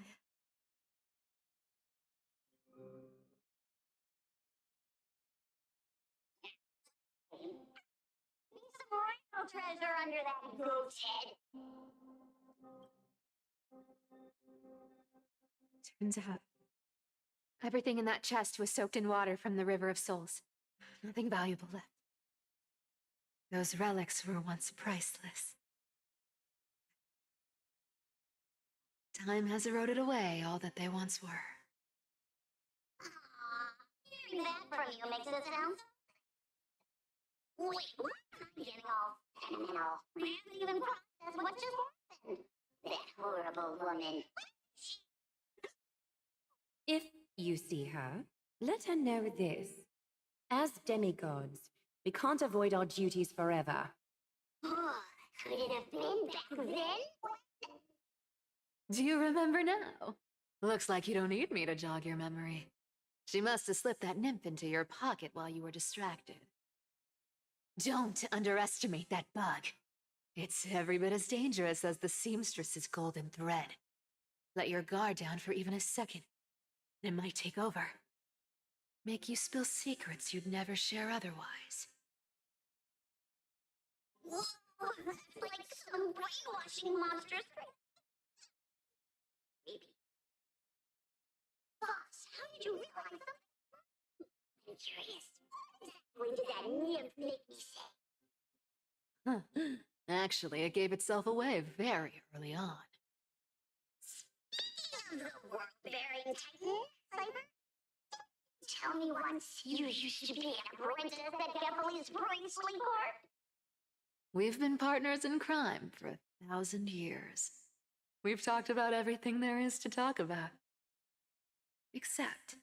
There's some real treasure under that goat's head. Turns out, everything in that chest was soaked in water from the River of Souls. Nothing valuable left. Those relics were once priceless. Time has eroded away all that they once were. Hearing that from you makes it sound. Wait, what? I'm getting all sentimental. I haven't even processed what just happened. That horrible woman. If you see her, let her know this. As demigods, we can't avoid our duties forever. Could it have been back then? Do you remember now? Looks like you don't need me to jog your memory. She must have slipped that nymph into your pocket while you were distracted. Don't underestimate that bug. It's every bit as dangerous as the seamstress's golden thread. Let your guard down for even a second, and it might take over. Make you spill secrets you'd never share otherwise. Whoa, that's like some brainwashing monsters. Maybe. Boss, how did you realize that? I'm curious. What did that nymph make me say? Huh. Actually, it gave itself away very early on. Speaking of the world-bearing titan, Cyber, tell me once you used to be an apprentice at Beverly's Bracelet Court? We've been partners in crime for 1,000 years. We've talked about everything there is to talk about. Except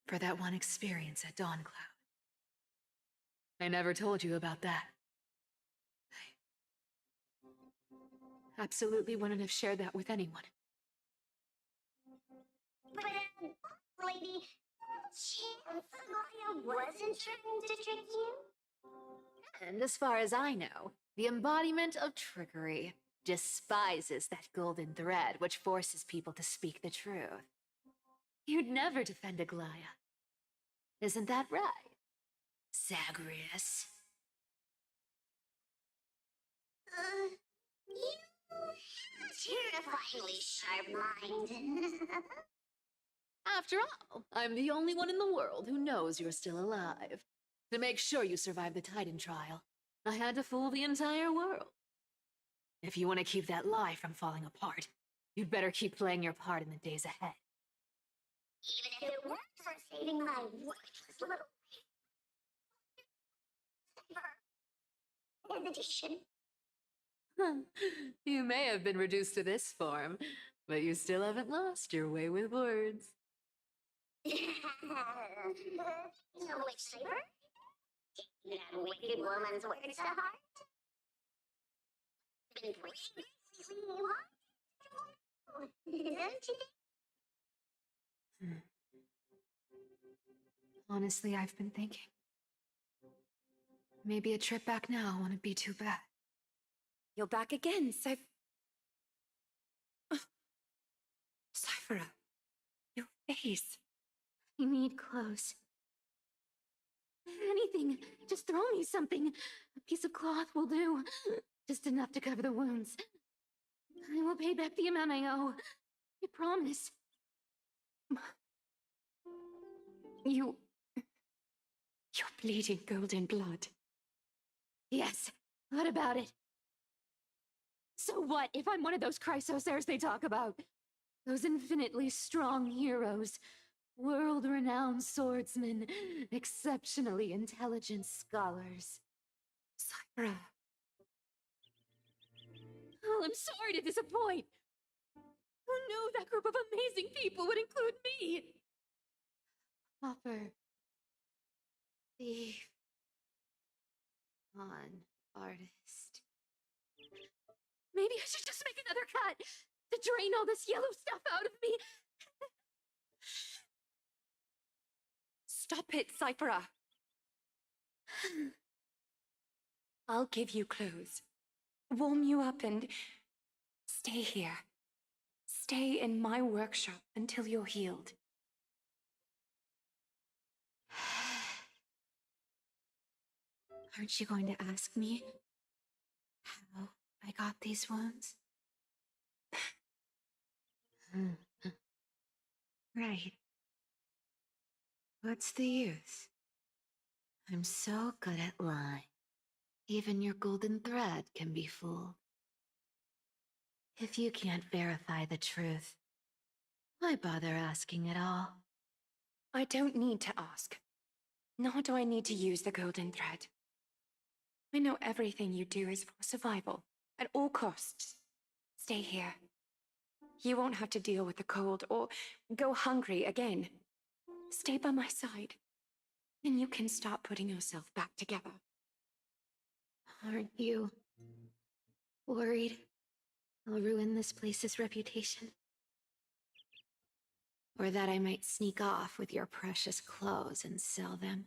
for that one experience at Dawncloud. I never told you about that. I absolutely wouldn't have shared that with anyone. But, lady, chance Maya wasn't trying to trick you? And as far as I know, the embodiment of trickery despises that golden thread which forces people to speak the truth. You'd never defend Aglaya. Isn't that right, Zagreus? You have a terrifyingly sharp mind. After all, I'm the only one in the world who knows you're still alive. To make sure you survive the Titan trial, I had to fool the entire world. If you want to keep that lie from falling apart, you'd better keep playing your part in the days ahead. Even if it weren't for saving my worthless little hesitation. You may have been reduced to this form, but you still haven't lost your way with words. No witch saber? Taking that wicked woman's words to heart? Been pretty hard, isn't it? Honestly, I've been thinking. Maybe a trip back now wouldn't be too bad. You're back again, Cyphera, your face. I need clothes. Anything. Just throw me something. A piece of cloth will do. Just enough to cover the wounds. I will pay back the amount I owe. I promise. You're bleeding golden blood. Yes. What about it? So what if I'm one of those Chrysosairs they talk about? Those infinitely strong heroes. World-renowned swordsmen. Exceptionally intelligent scholars. Cyphera. Oh, I'm sorry to disappoint. Who knew that group of amazing people would include me? Hopper. Thief. Con artist. Maybe I should just make another cut to drain all this yellow stuff out of me. Stop it, Cyphera. I'll give you clothes, warm you up, and stay here. Stay in my workshop until you're healed. Aren't you going to ask me how I got these wounds? Right. What's the use? I'm so good at lying. Even your golden thread can be fooled. If you can't verify the truth, why bother asking at all? I don't need to ask. Nor do I need to use the golden thread. I know everything you do is for survival, at all costs. Stay here. You won't have to deal with the cold or go hungry again. Stay by my side, and you can start putting yourself back together. Aren't you worried I'll ruin this place's reputation. Or that I might sneak off with your precious clothes and sell them.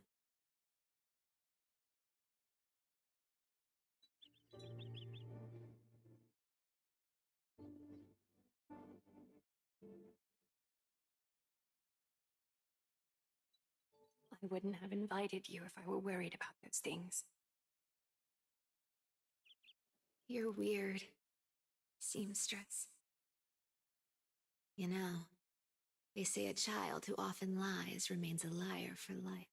I wouldn't have invited you if I were worried about those things. You're weird, seamstress. You know, they say a child who often lies remains a liar for life.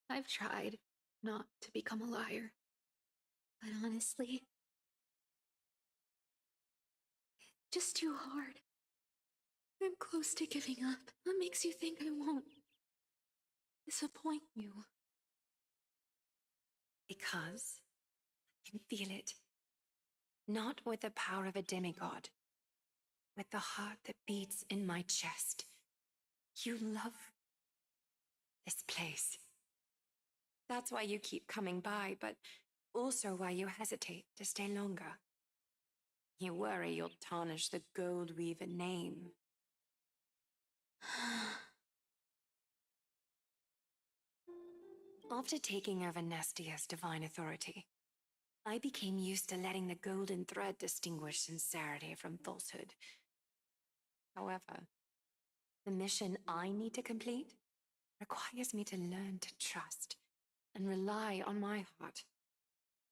I've tried not to become a liar. But honestly, it's just too hard. I'm close to giving up. What makes you think I won't disappoint you? Because I can feel it. Not with the power of a demigod, with the heart that beats in my chest. You love this place. That's why you keep coming by, but also why you hesitate to stay longer. You worry you'll tarnish the Gold Weaver name. After taking over Nestia's divine authority, I became used to letting the golden thread distinguish sincerity from falsehood. However, the mission I need to complete requires me to learn to trust and rely on my heart.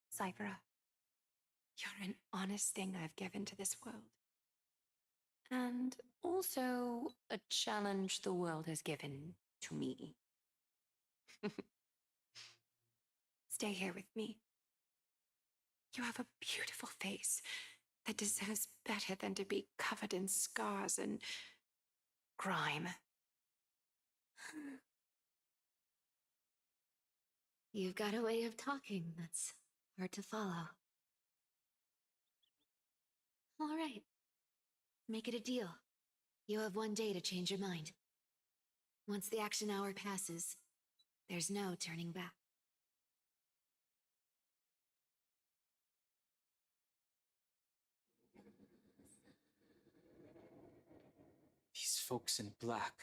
Cypher, you're an honest thing I've given to this world. And also a challenge the world has given to me. Stay here with me. You have a beautiful face that deserves better than to be covered in scars and grime. You've got a way of talking that's hard to follow. All right. Make it a deal. You have 1 day to change your mind. Once the action hour passes, there's no turning back. These folks in black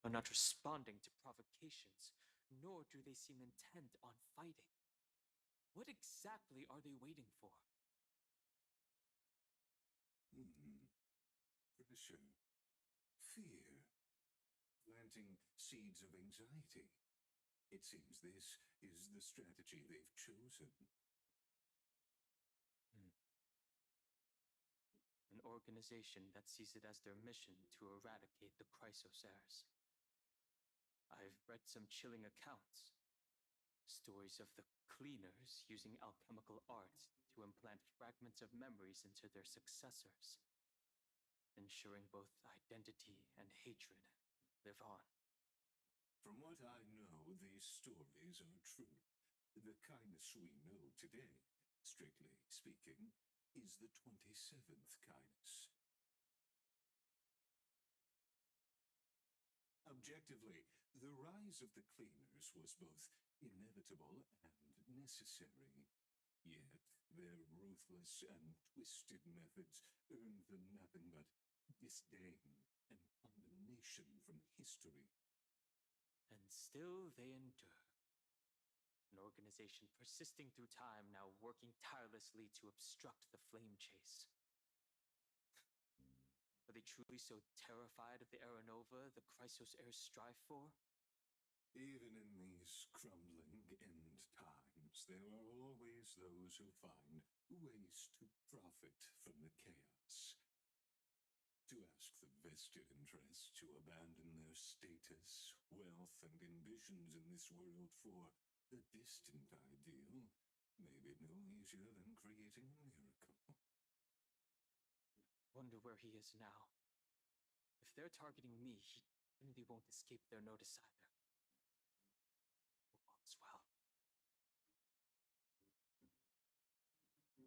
are not responding to provocations, nor do they seem intent on fighting. What exactly are they waiting for? Pressure. Fear. Planting seeds of anxiety. It seems this is the strategy they've chosen. An organization that sees it as their mission to eradicate the Chrysosaurs. I've read some chilling accounts. Stories of the cleaners using alchemical arts to implant fragments of memories into their successors, ensuring both identity and hatred live on. From what I know, these stories are true. The kindness we know today, strictly speaking, is the 27th kindness. Objectively, the rise of the cleaners was both inevitable and necessary. Yet their ruthless and twisted methods earned them nothing but disdain and condemnation from history. And still they endure. An organization persisting through time, now working tirelessly to obstruct the flame chase. Are they truly so terrified of the Aranova the Chrysosaurs strive for? Even in these crumbling end times, there are always those who find ways to profit from the chaos. To ask the vested interests to abandon their status, wealth, and ambitions in this world for a distant ideal may be no easier than creating a miracle. Wonder where he is now. If they're targeting me, he certainly won't escape their notice either. All's well.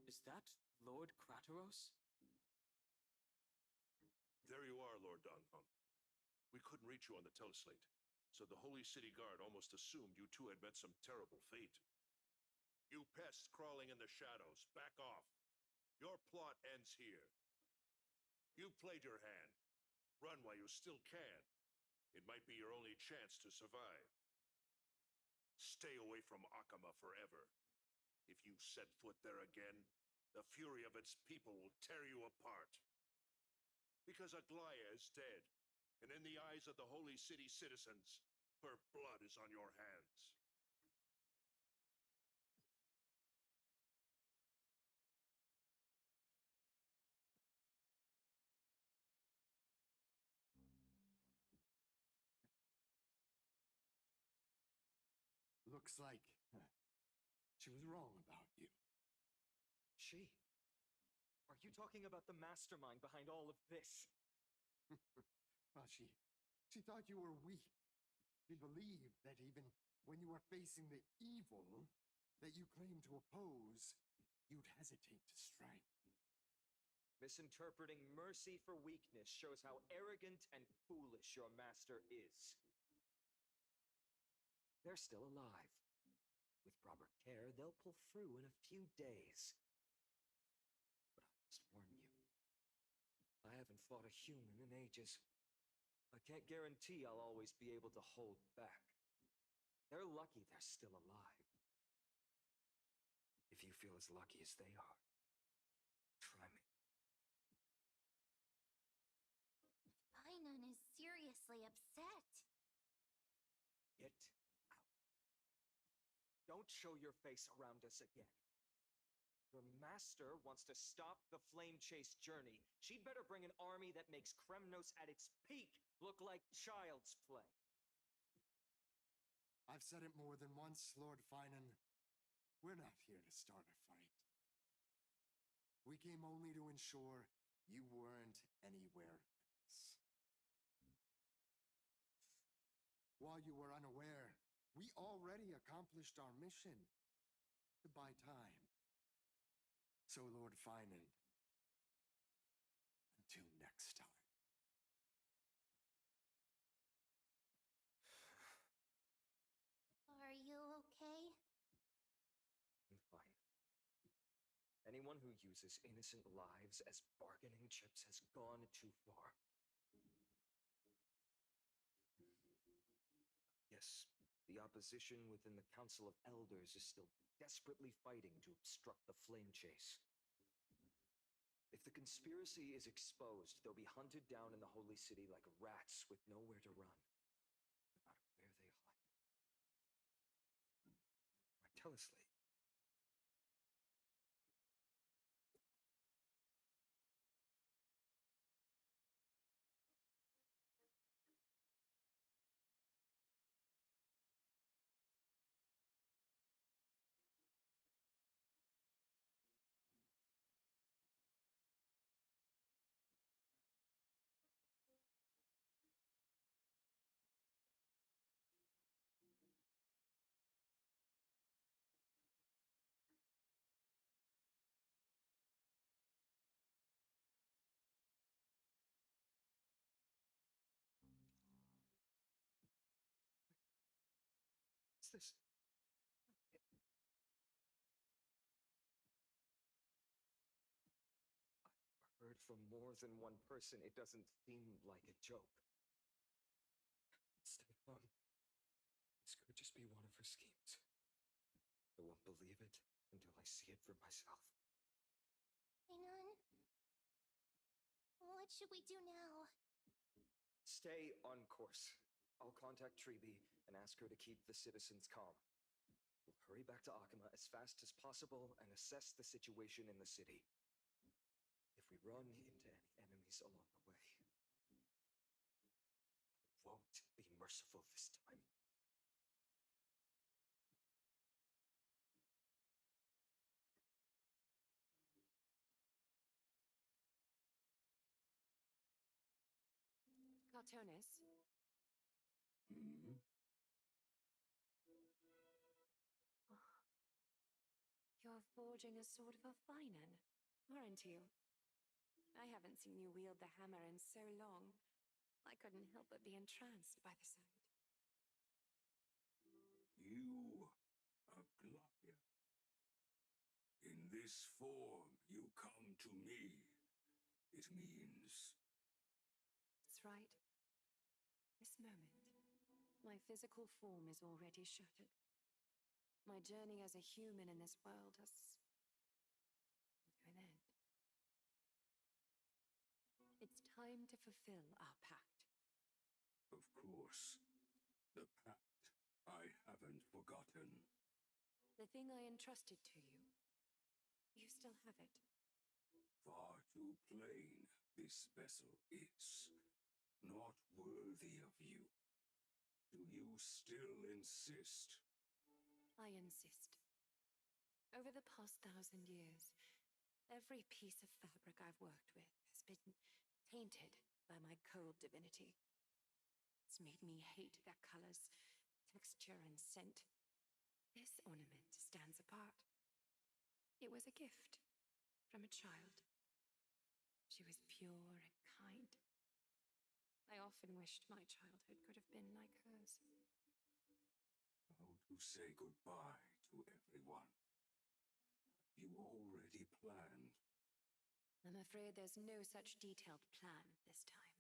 Is that Lord Krateros? There you are, Lord Danhun. We couldn't reach you on the teleslate, so the Holy City Guard almost assumed you two had met some terrible fate. pests crawling in the shadows. Back off. Your plot ends here. You played your hand. Run while you still can. It might be your only chance to survive. Stay away from Akama forever. If you set foot there again, the fury of its people will tear you apart. Because Aglaya is dead, and in the eyes of the Holy City citizens, her blood is on your hands. Looks like she was wrong about you. She? Are you talking about the mastermind behind all of this? Well, she thought you were weak. She believed that even when you were facing the evil that you claimed to oppose, you'd hesitate to strike. Misinterpreting mercy for weakness shows how arrogant and foolish your master is. They're still alive. With proper care, they'll pull through in a few days. But I must warn you, I haven't fought a human in ages. I can't guarantee I'll always be able to hold back. They're lucky they're still alive. If you feel as lucky as they are, try me. Painan is seriously upset. Get out. Don't show your face around us again. Your master wants to stop the Flame Chase journey. She'd better bring an army that makes Kremnos at its peak look like child's play. I've said it more than once, Lord Finan. We're not here to start a fight. We came only to ensure you weren't anywhere else. While you were unaware, we already accomplished our mission to buy time. So, Lord Finan, until next time. Are you okay? I'm fine. Anyone who uses innocent lives as bargaining chips has gone too far. Yes, the opposition within the Council of Elders is still desperately fighting to obstruct the Flame Chase. If the conspiracy is exposed, they'll be hunted down in the Holy City like rats with nowhere to run, no matter where they hide. Tell us, Lee. What's this? I've heard from more than one person. It doesn't seem like a joke. Stay calm. This could just be one of her schemes. I won't believe it until I see it for myself. Painan? What should we do now? Stay on course. I'll contact Treeby and ask her to keep the citizens calm. We'll hurry back to Akama as fast as possible and assess the situation in the city. If we run into any enemies along the way, I won't be merciful this time. Cartonis, Hmm? you're forging a sword for Finan, aren't you? I haven't seen you wield the hammer in so long. I couldn't help but be entranced by the sight. You, Aglaya. this form you come to me, it means That's right. This moment, my physical form is already shattered. My journey as a human in this world has come to an end. It's time to fulfill our pact. of course, the pact I haven't forgotten. The thing I entrusted to you. You still have it. Far too plain this vessel is. Not worthy of you. Do you still insist? I insist. Over the past 1,000 years, every piece of fabric I've worked with has been tainted by my cold divinity. It's made me hate their colors, texture, and scent. This ornament stands apart. It was a gift from a child. She was pure and kind. I often wished my childhood could have been like hers. How to say goodbye to everyone? You already planned. I'm afraid there's no such detailed plan this time.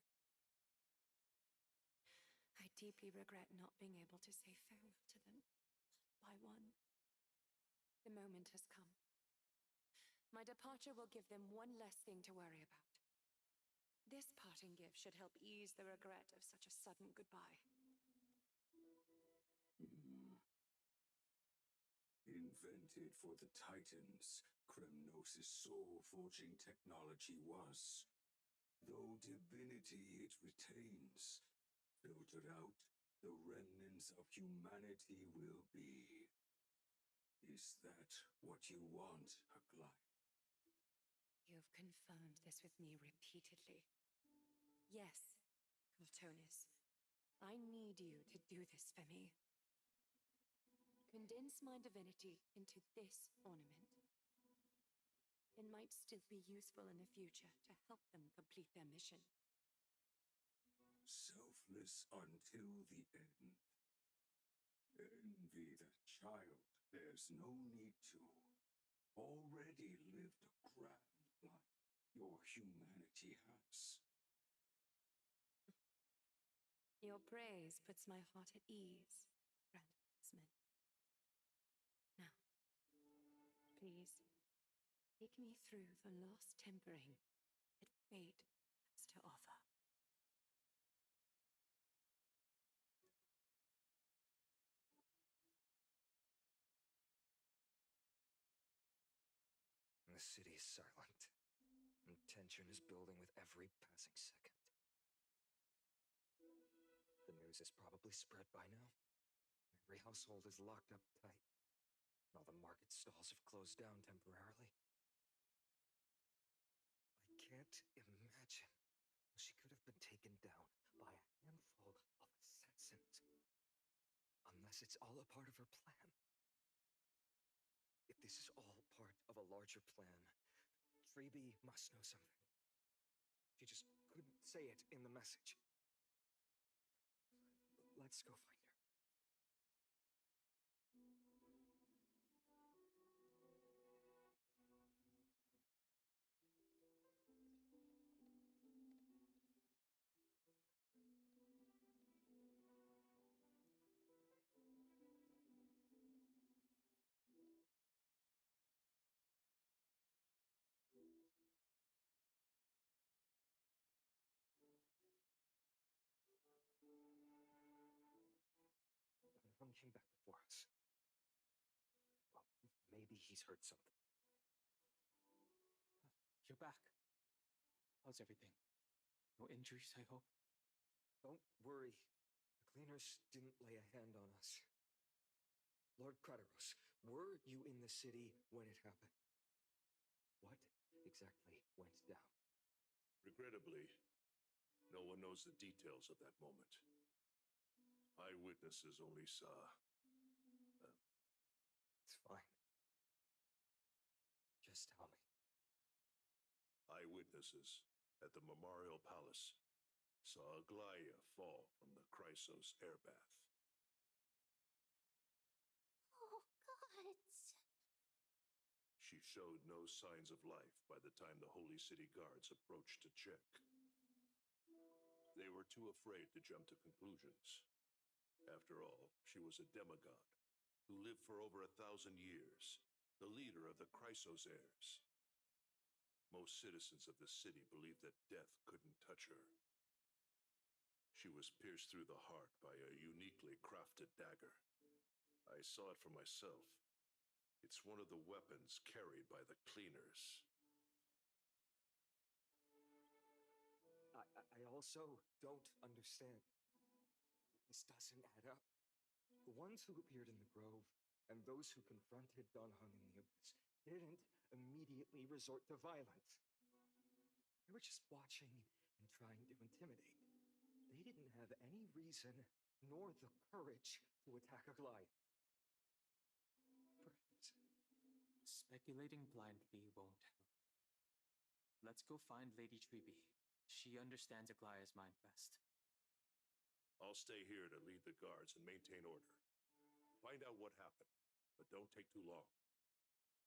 I deeply regret not being able to say farewell to them, one by one. The moment has come. My departure will give them one less thing to worry about. This parting gift should help ease the regret of such a sudden goodbye. Invented for the Titans, Kremnos' soul-forging technology was. Though divinity it retains, filtered out, the remnants of humanity will be. Is that what you want, Aglaia? You've confirmed this with me repeatedly. Yes, Cortonis. I need you to do this for me. Condense my divinity into this ornament. It might still be useful in the future to help them complete their mission. Selfless until the end. Envy that child, there's no need to. Already lived a grand life your humanity has. Your praise puts my heart at ease, Grand Huntsman. Now, please, take me through the last tempering that fate has to offer. The city is silent, and tension is building with every passing second. The news is probably spread by now. Every household is locked up tight. All the market stalls have closed down temporarily. I can't imagine how she could have been taken down by a handful of assassins. Unless it's all a part of her plan. If this is all part of a larger plan, Treeby must know something. She just couldn't say it in the message. Let's go find her. Dunham came back before us. Well, maybe he's heard something. You're back. How's everything? No injuries, I hope? Don't worry. The cleaners didn't lay a hand on us. Lord Crateros, were you in the city when it happened? What exactly went down? Regrettably, no one knows the details of that moment. Eyewitnesses only saw. It's fine. Just tell me. Eyewitnesses at the Memorial Palace saw Aglaia fall from the Chrysos airbath. Oh, gods. She showed no signs of life by the time the Holy City guards approached to check. They were too afraid to jump to conclusions. After all, she was a demigod who lived for over 1,000 years, the leader of the Chrysos heirs. Most citizens of the city believed that death couldn't touch her. She was pierced through the heart by a uniquely crafted dagger. I saw it for myself. It's one of the weapons carried by the cleaners. I also don't understand. This doesn't add up. The ones who appeared in the grove and those who confronted Dan Heng in the abyss didn't immediately resort to violence. They were just watching and trying to intimidate. They didn't have any reason nor the courage to attack Aglaia. Perhaps Speculating blindly won't help. Let's go find Lady Treby. She understands Aglaia's mind best. I'll stay here to lead the guards and maintain order. Find out what happened, but don't take too long.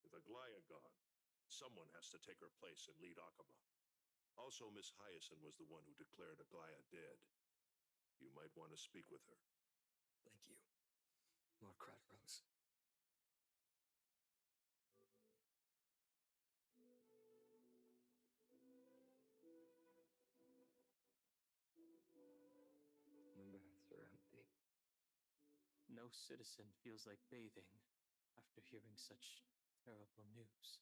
With Aglaia gone, someone has to take her place and lead Akama. Also, Miss Hyacinth was the one who declared Aglaia dead. You might want to speak with her. thank you, Lord Craterose. The baths are empty. No citizen feels like bathing after hearing such terrible news.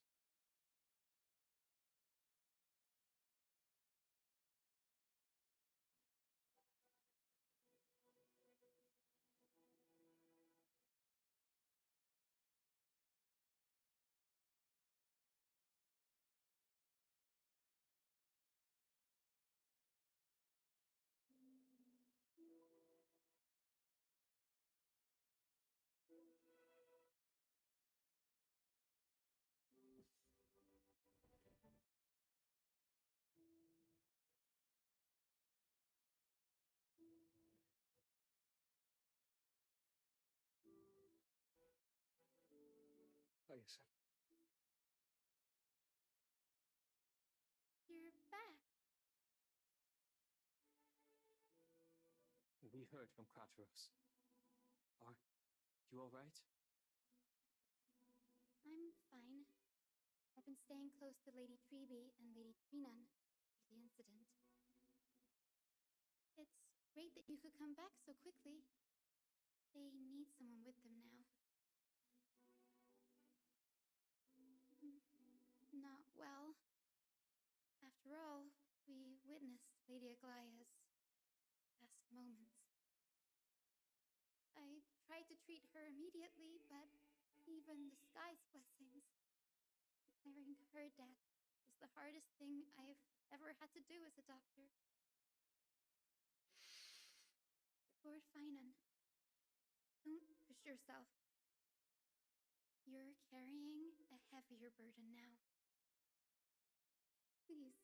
Hyacinth. You're back. We heard from Craterose. Are you all right? I'm fine. I've been staying close to Lady Treby and Lady Trinan after the incident. It's great that you could come back so quickly. They need someone with them now. Not well. After all, we witnessed Lady Aglaia's last moments. I tried to treat her immediately, but even the sky's blessings, declaring her death, was the hardest thing I've ever had to do as a doctor. Lord Finan, don't push yourself. You're carrying a heavier burden now. Please,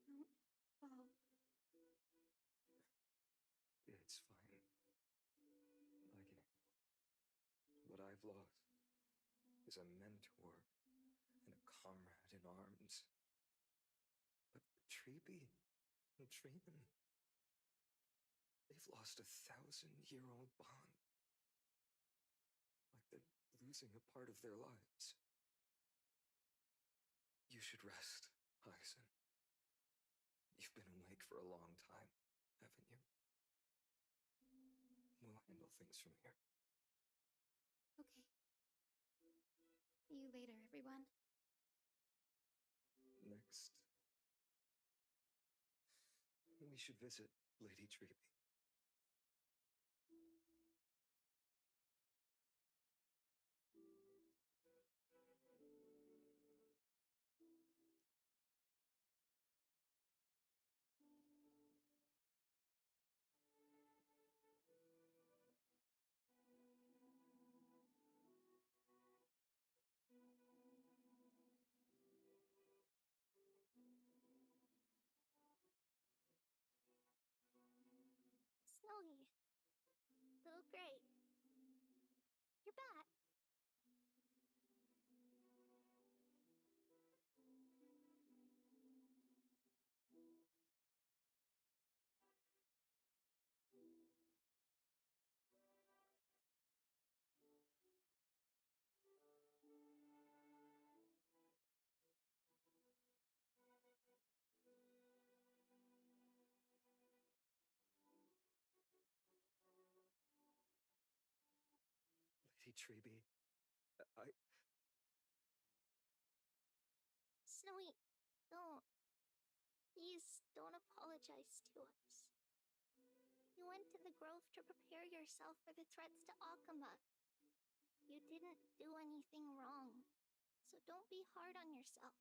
don't fall. It's fine. I can handle it. What I've lost is a mentor and a comrade in arms. But for Treby and Trinan, they've lost 1,000-year-old bond. Like they're losing a part of their lives. You should rest, Hyacinth. You've been awake for a long time, haven't you? We'll handle things from here. Okay. See you later, everyone. Next, we should visit Lady Treby. Treeby. I... Snowy, don't. Please don't apologize to us. You went to the Grove to prepare yourself for the threats to Akama. You didn't do anything wrong, so don't be hard on yourself.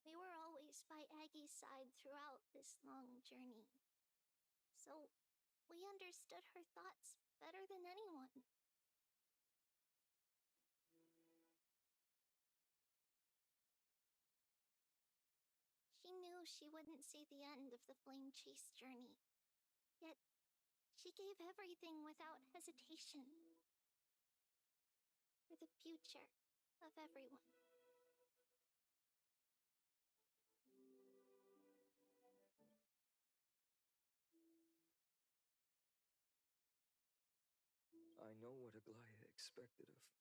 We were always by Aggie's side throughout this long journey, so we understood her thoughts better than anyone. She knew she wouldn't see the end of the Flame Chase journey, yet she gave everything without hesitation. For the future of everyone. I know what Aglaya expected of me.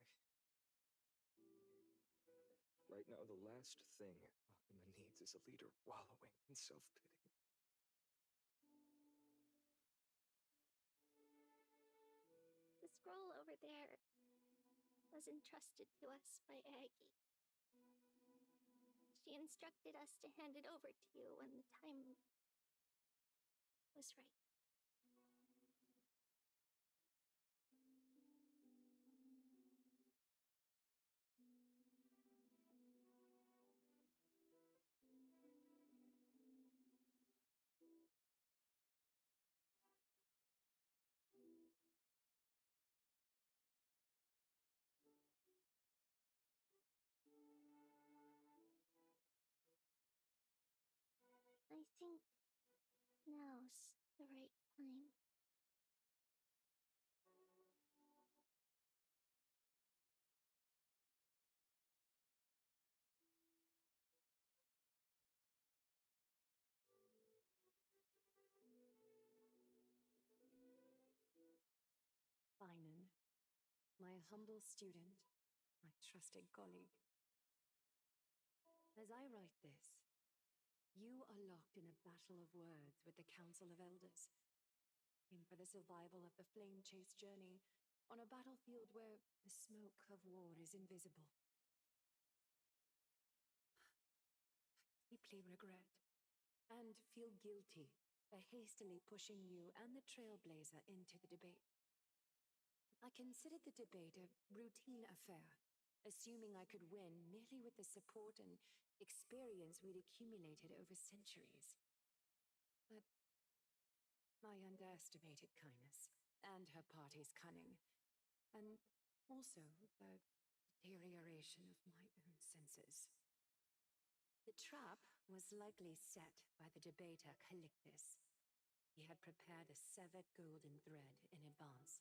Right now, the last thing Akuma needs is a leader wallowing in self-pity. The scroll over there was entrusted to us by Aggie. She instructed us to hand it over to you when the time was right. I think now's the right time. Finan, my humble student, my trusted colleague. As I write this, you are locked in a battle of words with the Council of Elders, in for the survival of the Flame Chase journey on a battlefield where the smoke of war is invisible. I deeply regret and feel guilty for hastily pushing you and the Trailblazer into the debate. I considered the debate a routine affair, assuming I could win merely with the support and experience we'd accumulated over centuries. But I underestimated Kindness and her party's cunning, and also the deterioration of my own senses. The trap was likely set by the debater Calictus. He had prepared a severed golden thread in advance,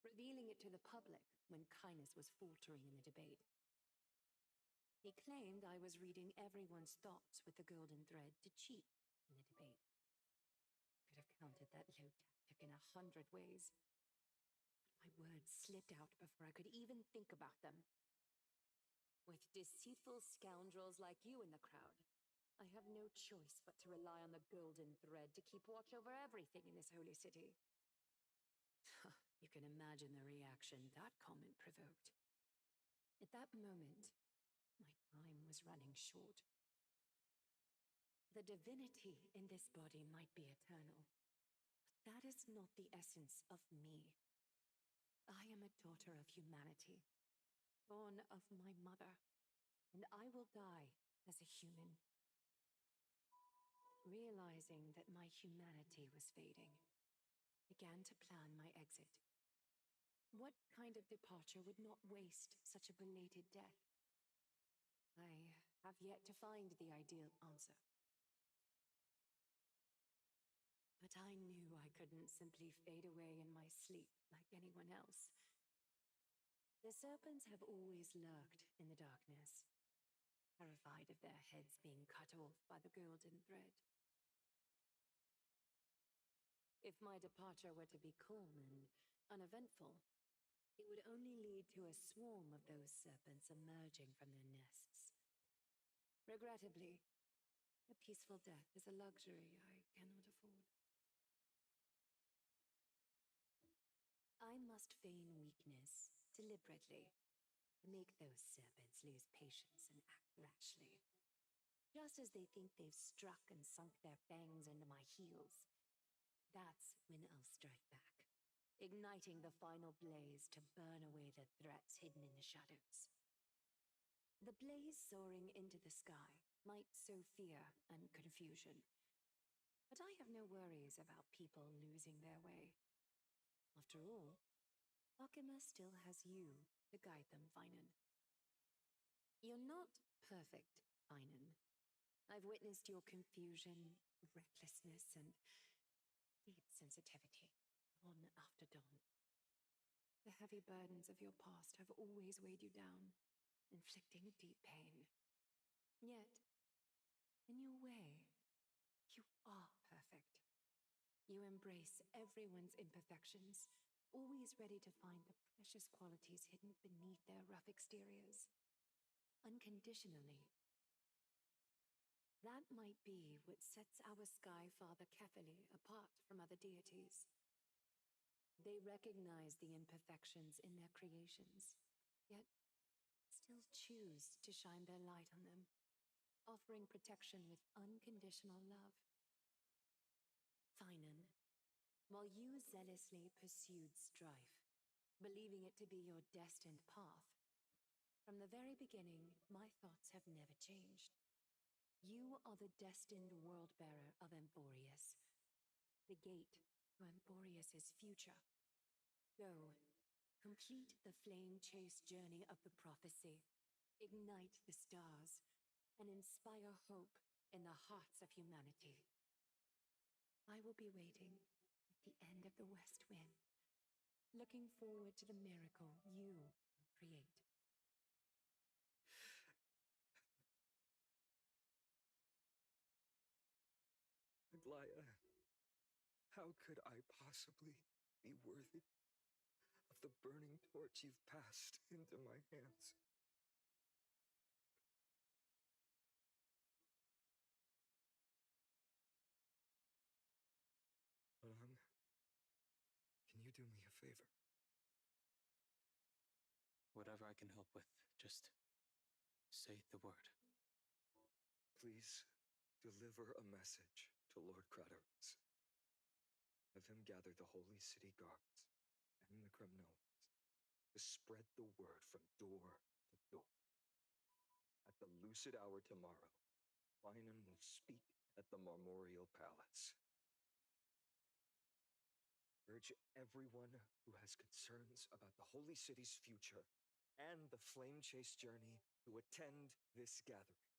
revealing it to the public when Kindness was faltering in the debate. He claimed I was reading everyone's thoughts with the golden thread to cheat in the debate. Could have countered that low tactic in 100 ways. But my words slipped out before I could even think about them. With deceitful scoundrels like you in the crowd, I have no choice but to rely on the golden thread to keep watch over everything in this holy city. You can imagine the reaction that comment provoked. At that moment, my time was running short. The divinity in this body might be eternal, but that is not the essence of me. I am a daughter of humanity, born of my mother, and I will die as a human. Realizing that my humanity was fading, I began to plan my exit. What kind of departure would not waste such a belated death? I have yet to find the ideal answer. But I knew I couldn't simply fade away in my sleep like anyone else. The serpents have always lurked in the darkness, terrified of their heads being cut off by the golden thread. If my departure were to be calm and uneventful, it would only lead to a swarm of those serpents emerging from their nests. Regrettably, a peaceful death is a luxury I cannot afford. I must must feign weakness deliberately to make those serpents lose patience and act rashly. Just as they think they've struck and sunk their fangs into my heels, that's when I'll strike back, igniting the final blaze to burn away the threats hidden in the shadows. The blaze soaring into the sky might sow fear and confusion, but I have no worries about people losing their way. After all, Akima still has you to guide them, Finan. You're not perfect, Finan. I've witnessed your confusion, recklessness, and deep sensitivity, dawn after dawn. The heavy burdens of your past have always weighed you down, inflicting deep pain. Yet, in your way, you are perfect. You embrace everyone's imperfections, always ready to find the precious qualities hidden beneath their rough exteriors. Unconditionally. That might be what sets our Sky Father Kefili apart from other deities. They recognize the imperfections in their creations, yet still choose to shine their light on them, offering protection with unconditional love. Finan, while you zealously pursued strife, believing it to be your destined path, from the very beginning, my thoughts have never changed. You are the destined world-bearer of Emporius, the gate to Emporius's future. Go, complete the flame-chased journey of the prophecy, ignite the stars, and inspire hope in the hearts of humanity. I will be waiting at the end of the West Wind, looking forward to the miracle you will create. Aglaya, how could I possibly be worthy of the burning torch you've passed into my hands? Along, can you do me a favor? Whatever I can help with, just say the word. Please deliver a message to Lord Craterus. Have him gather the Holy City guards and the Kremnolans to spread the word from door to door. At the lucid hour tomorrow, Finan will speak at the Marmorial Palace. Urge everyone who has concerns about the Holy City's future and the Flame Chase journey to attend this gathering.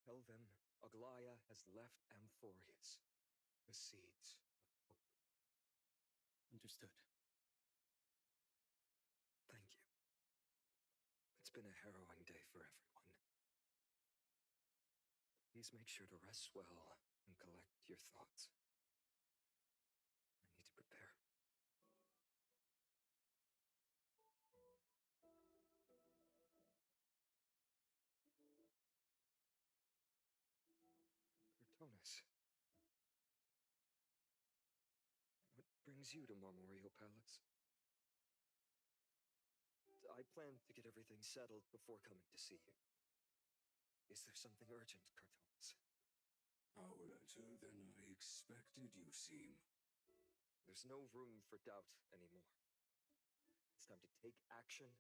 Tell them Aglaya has left Amphorius, the seeds of hope. Understood. Thank you. It's been a harrowing day for everyone. Please make sure to rest well and collect your thoughts. I need to prepare. Kurtonis. What brings you to Marmorial Palace? I plan to get everything settled before coming to see you. Is there something urgent, Kurtonis? Howler than I expected, you seem. There's no room for doubt anymore. It's time to take action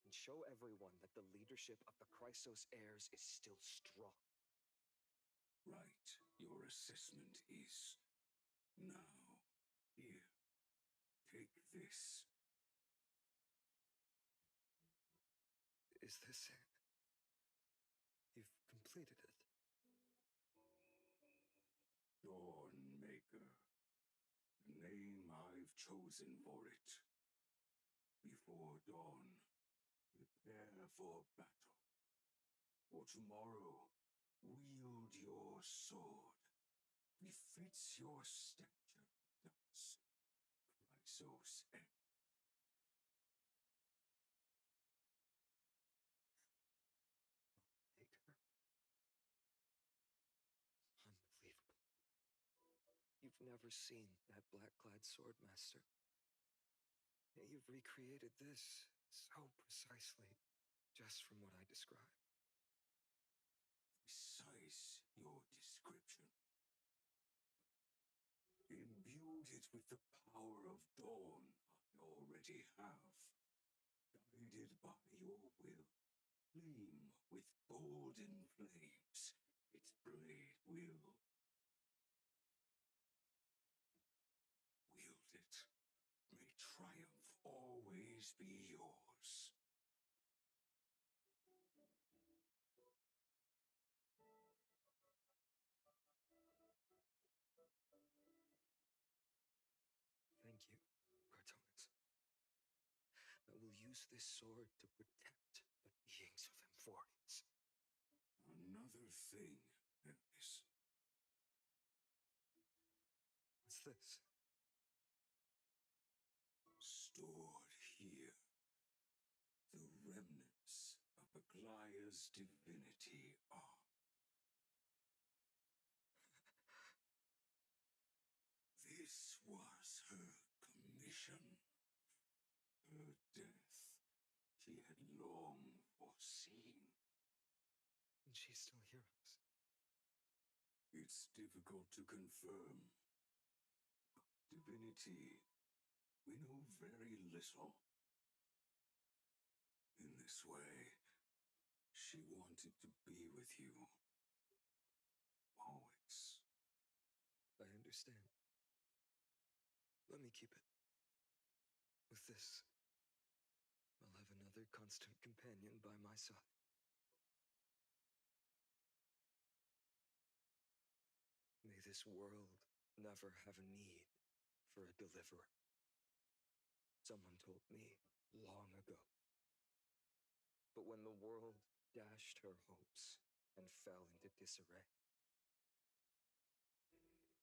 and show everyone that the leadership of the Chrysos heirs is still strong. Right, your assessment is. Now, here, take this. Is this it? You've completed it. Dawnmaker. The name I've chosen for it. Before dawn, prepare for battle. For tomorrow, wield your sword. Befits your stature, it does. Chrysos heir. Maker. Unbelievable. You've never seen that black-clad swordmaster. You've recreated this so precisely, just from what I described. Precise your description. Imbued it with the power of dawn I already have. Guided by your will, flame with golden flames, its blade will. Wield it. May triumph always be yours. Thank you, Cartonus. I will use this sword to protect the beings of Emphorius. Another thing, Hermes. What's this? Stored here. The remnants of Aglaya's divinity are. This was her commission. Her death she had long foreseen. And she's still heroes. It's difficult to confirm. Divinity, we know very little. In this way, she wanted to be with you. Always. I understand. Let me keep it. With this, I'll have another constant companion by my side. May this world never have a need for a deliverer. Someone told me long ago. But when the world dashed her hopes and fell into disarray,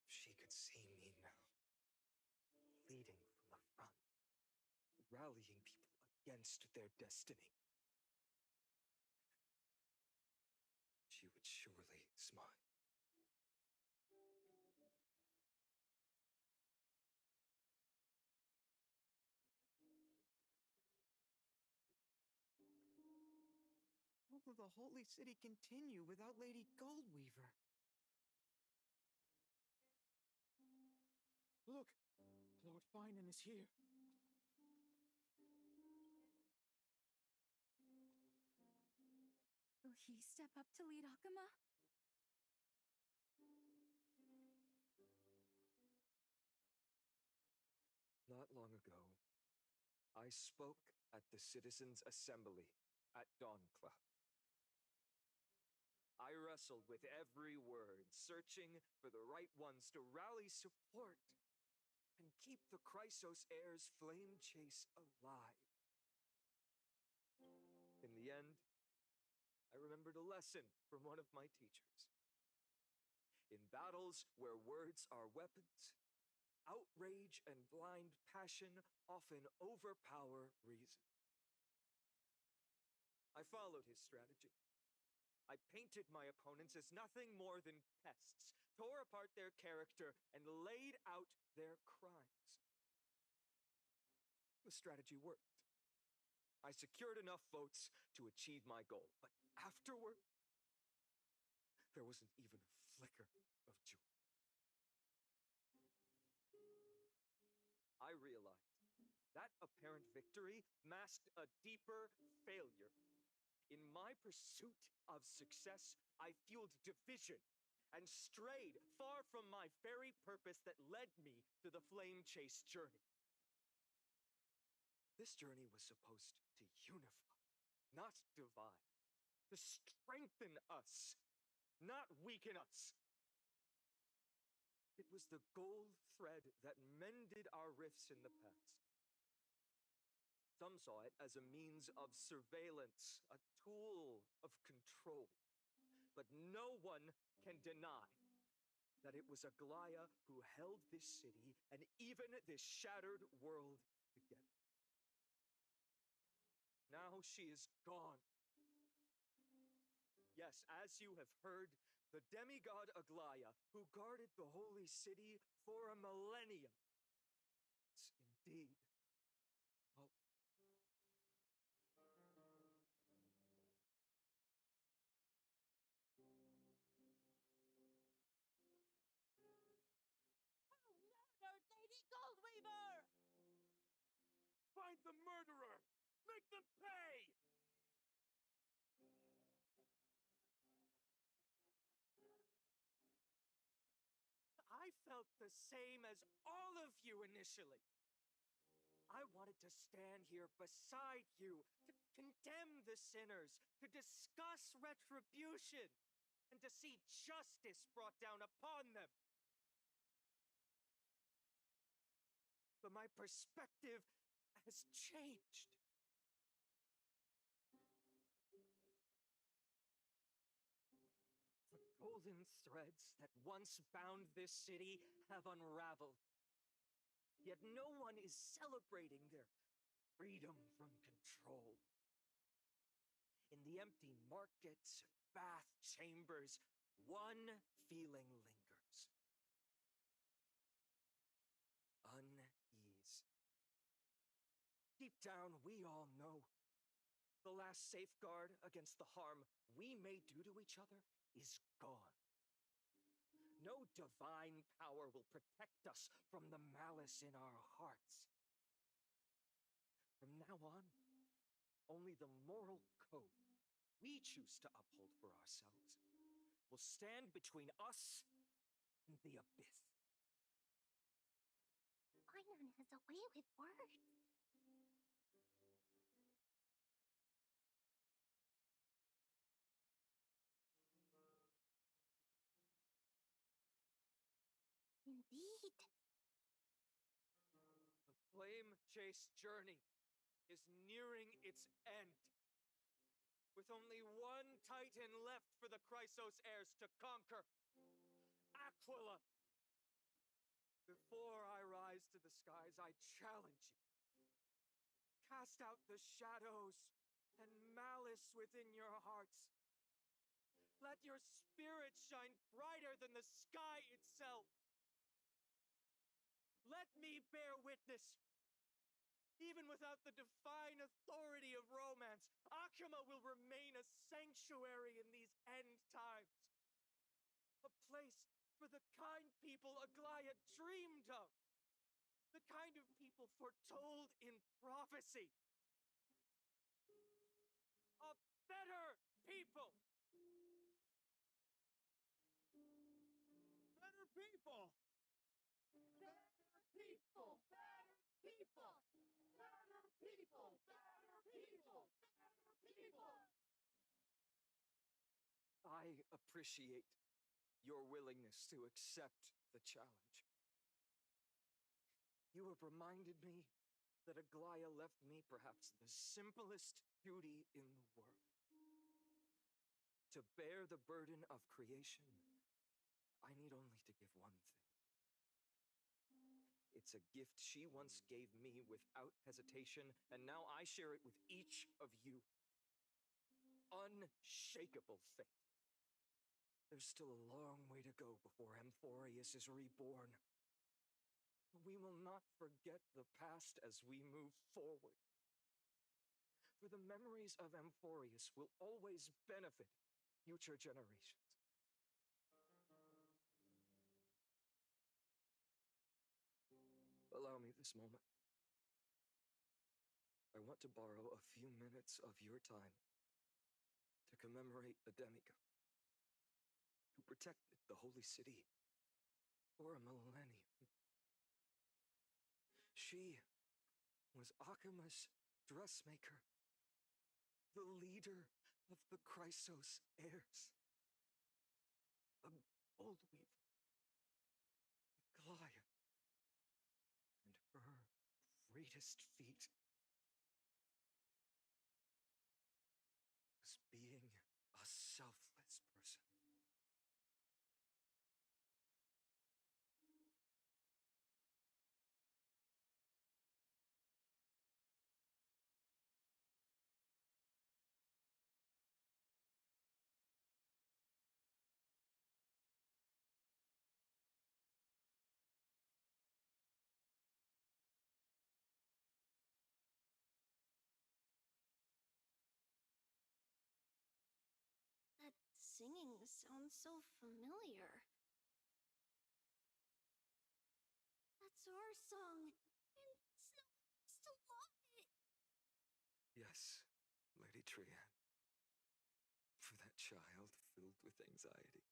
if she could see me now, leading from the front, rallying people against their destiny, she would surely smile. How will the Holy City continue without Lady Goldweaver? Look! Lord Finan is here. Will he step up to lead Akama? Not long ago, I spoke at the Citizens' Assembly at Dawncloud. I wrestled with every word, searching for the right ones to rally support and keep the Chrysos heir's flame chase alive. In the end, I remembered a lesson from one of my teachers. In battles where words are weapons, outrage and blind passion often overpower reason. I followed his strategy. I painted my opponents as nothing more than pests, tore apart their character, and laid out their crimes. The strategy worked. I secured enough votes to achieve my goal, but afterward, there wasn't even a flicker of joy. I realized that apparent victory masked a deeper failure. In my pursuit of success, I fueled division and strayed far from my very purpose that led me to the Flame Chase journey. This journey was supposed to unify, not divide, to strengthen us, not weaken us. It was the gold thread that mended our rifts in the past. Some saw it as a means of surveillance, a tool of control. But no one can deny that it was Aglaya who held this city and even this shattered world together. Now she is gone. Yes, as you have heard, the demigod Aglaya, who guarded the holy city for a millennium, is indeed Find the murderer! Make them pay! I felt the same as all of you initially. I wanted to stand here beside you, to condemn the sinners, to discuss retribution, and to see justice brought down upon them. But my perspective has changed. The golden threads that once bound this city have unraveled. Yet no one is celebrating their freedom from control. In the empty markets and bath chambers, one feeling lingers. Unease. Deep down, we all know the last safeguard against the harm we may do to each other is gone. No divine power will protect us from the malice in our hearts. From now on, only the moral code we choose to uphold for ourselves will stand between us and the abyss. Ainon has a way with words. Indeed. The flame-chased journey is nearing its end. With only one Titan left for the Chrysos heirs to conquer, Aquila. Before I rise to the skies, I challenge you. Cast out the shadows and malice within your hearts. Let your spirit shine brighter than the sky itself. Let me bear witness. Even without the divine authority of romance, Akima will remain a sanctuary in these end times. A place for the kind people Aglaia dreamed of. The kind of people foretold in prophecy. A better people. Better people! Better people! Better people! Better people! Better people! Better people! I appreciate your willingness to accept the challenge. You have reminded me that Aglaia left me perhaps the simplest duty in the world. To bear the burden of creation, I need only to give one thing. It's a gift she once gave me without hesitation, and now I share it with each of you. Unshakable faith. There's still a long way to go before Amphorius is reborn. We will not forget the past as we move forward. For the memories of Amphorius will always benefit future generations. Allow me this moment. I want to borrow a few minutes of your time to commemorate a demigod who protected the holy city for a millennium. She was Akima's dressmaker, the leader of the Chrysos heirs, a gold weaver, Aglaia, and her greatest feat was being a selfless person. That singing sounds so familiar. That's our song, and Snow used to love it. with anxiety.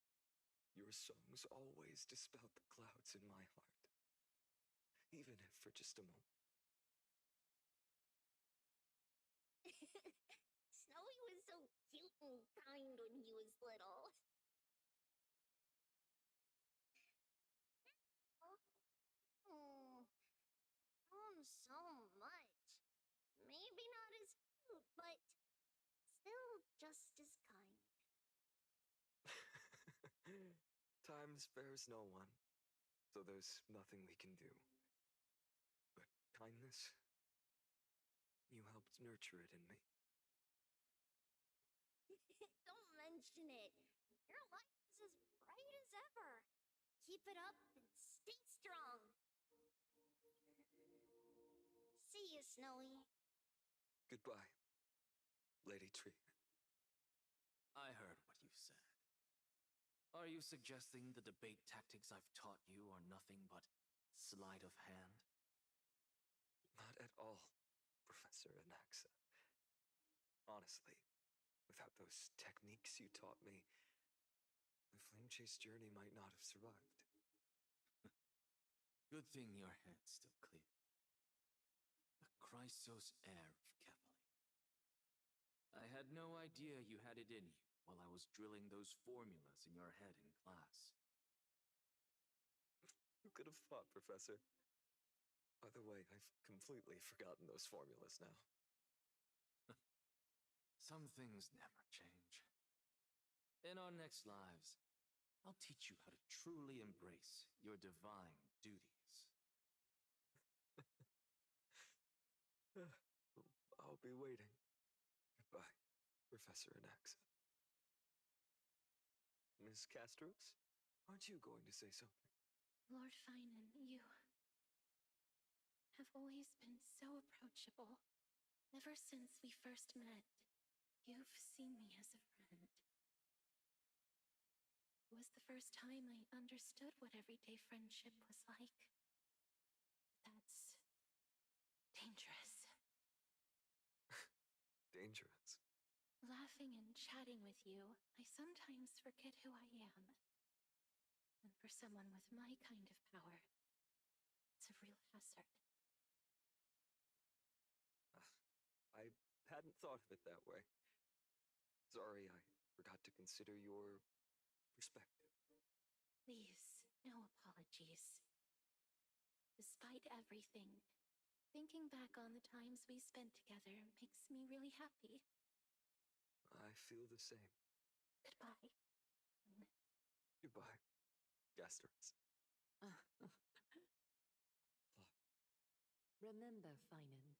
Your songs always dispelled the clouds in my heart, even if for just a moment. Snowy was so cute and kind when he was little. Oh, so much. Maybe not as cute, but still just as kind. Time spares no one, so there's nothing we can do. But kindness, you helped nurture it in me. Don't mention it. Your life is as bright as ever. Keep it up and stay strong. See you, Snowy. Goodbye, Lady Tree. I heard what you said. Are you suggesting the debate tactics I've taught you are nothing but sleight of hand? Not at all, Professor Anaxa. Honestly, without those techniques you taught me, the Flame Chase journey might not have survived. Good thing your head's still clear. The Chrysos heir of Kepler. I had no idea you had it in you while I was drilling those formulas in your head in class. Who could have thought, Professor? By the way, I've completely forgotten those formulas now. Some things never change. In our next lives, I'll teach you how to truly embrace your divine duties. I'll be waiting. Goodbye, Professor Anaxa. Miss Castros, aren't you going to say something? Lord Finan, you have always been so approachable. Ever since we first met, you've seen me as a friend. It was the first time I understood what everyday friendship was like. That's dangerous. Dangerous. Laughing and chatting with you, I sometimes forget who I am. And for someone with my kind of power, it's a real hazard. I hadn't thought of it that way. Sorry, I forgot to consider your perspective. Please, no apologies. Despite everything, thinking back on the times we spent together makes me really happy. I feel the same. Goodbye. Goodbye, Gasters. Remember, Finan,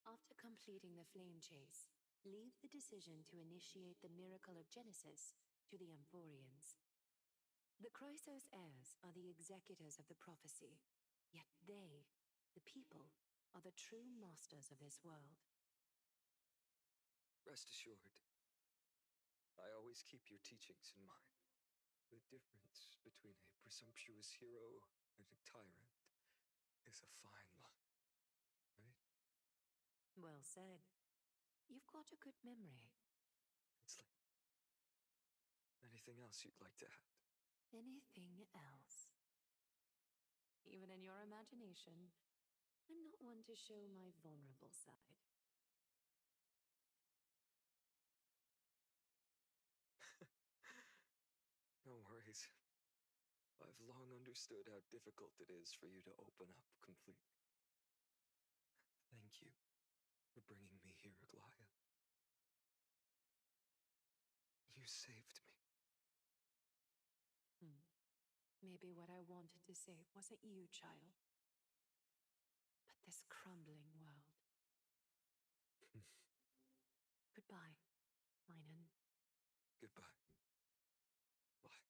after completing the flame chase, leave the decision to initiate the miracle of Genesis to the Amphorians. The Chrysos heirs are the executors of the prophecy, yet they, the people, are the true masters of this world. Rest assured, I always keep your teachings in mind. The difference between a presumptuous hero and a tyrant is a fine line, right? Well said. You've got a good memory. It's like anything else you'd like to add? Anything else? Even in your imagination, I'm not one to show my vulnerable side. No worries. I've long understood how difficult it is for you to open up completely. Thank you for bringing me here, Aglaya. You saved me. Maybe what I wanted to say wasn't you, child, but this crumbling world. Goodbye, Finan. Goodbye. Bye.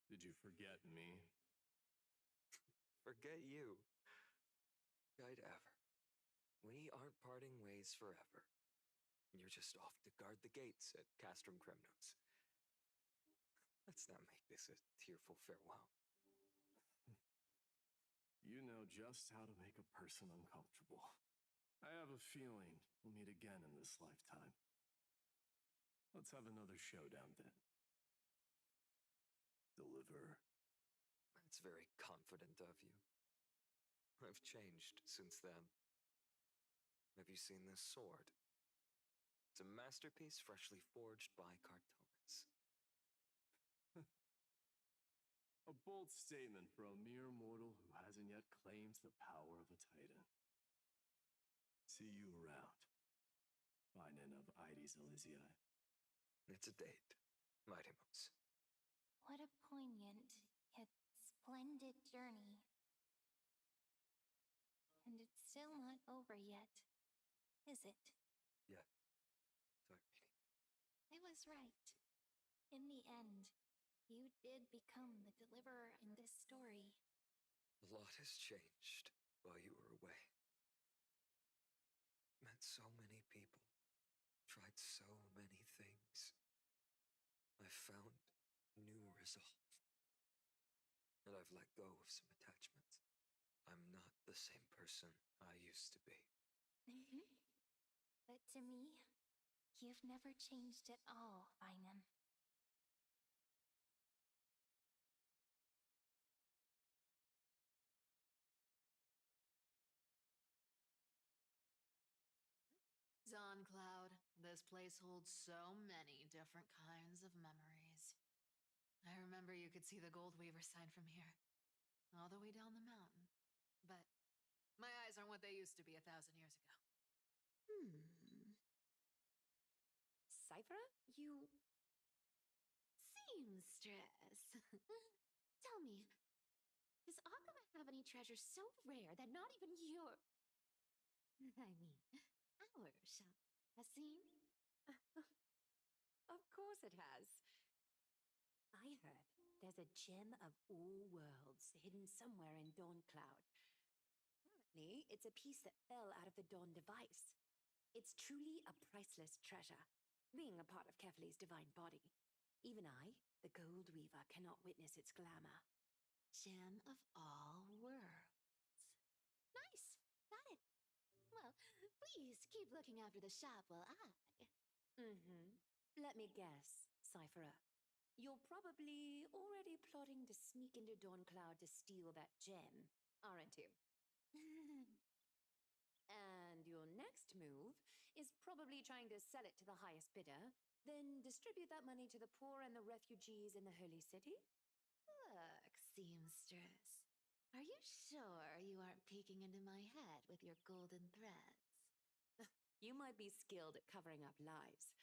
Did you forget me? Forget you. Guide ever. We aren't parting ways forever. You're just off to guard the gates at Castrum Kremnos. Let's not make this a tearful farewell. You know just how to make a person uncomfortable. I have a feeling we'll meet again in this lifetime. Let's have another showdown then. Deliver. That's very confident of you. I've changed since then. Have you seen this sword? It's a masterpiece freshly forged by Cartonis. A bold statement for a mere mortal who hasn't yet claimed the power of a titan. See you around. Finan of Ides Elysiae. It's a date, Mightymouse. What a poignant, yet splendid journey. And it's still not over yet, is it? Yeah. Sorry, Rainy. I was right. In the end, you did become the deliverer in this story. A lot has changed while you were away. Met so many people. Tried so many things. I found new resolve. And I've let go of some attachments. I'm not the same person I used to be. But to me, you've never changed at all, Finan. Dawn Cloud, this place holds so many different kinds of memories. I remember you could see the Goldweaver sign from here, all the way down the mountain. But my eyes aren't what they used to be 1,000 years ago. Cyphera, you... Seamstress. Tell me, does Akama have any treasures so rare that not even your... I mean, our shop has seen? Of course it has. I heard there's a gem of all worlds hidden somewhere in Dawn Cloud. Apparently, it's a piece that fell out of the Dawn device. It's truly a priceless treasure, being a part of Kefli's divine body. Even I, the Gold Weaver, cannot witness its glamour. Gem of all worlds. Nice! Got it. Well, please keep looking after the shop while I... Let me guess, Cyphera. You're probably already plotting to sneak into Dawn Cloud to steal that gem, aren't you? And your next move is probably trying to sell it to the highest bidder, then distribute that money to the poor and the refugees in the Holy City? Look, seamstress. Are you sure you aren't peeking into my head with your golden threads? You might be skilled at covering up lies,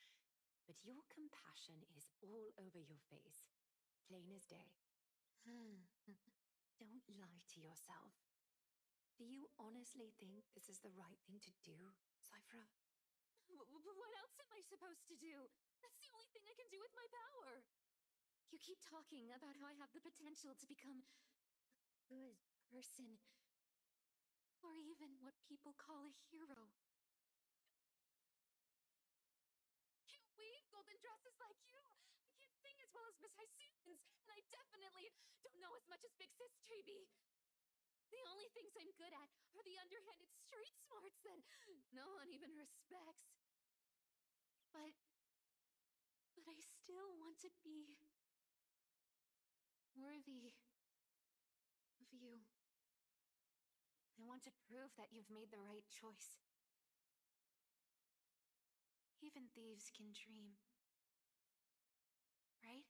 but your compassion is all over your face, plain as day. Don't lie to yourself. Do you honestly think this is the right thing to do, Cyphera? What else am I supposed to do? That's the only thing I can do with my power. You keep talking about how I have the potential to become a good person, or even what people call a hero. Can't weave golden dresses like you. I can't sing as well as Miss Hysons, and I definitely don't know as much as Big Sis Treby. The only things I'm good at are the underhanded street smarts that no one even respects. But I still want to be worthy of you. I want to prove that you've made the right choice. Even thieves can dream. Right?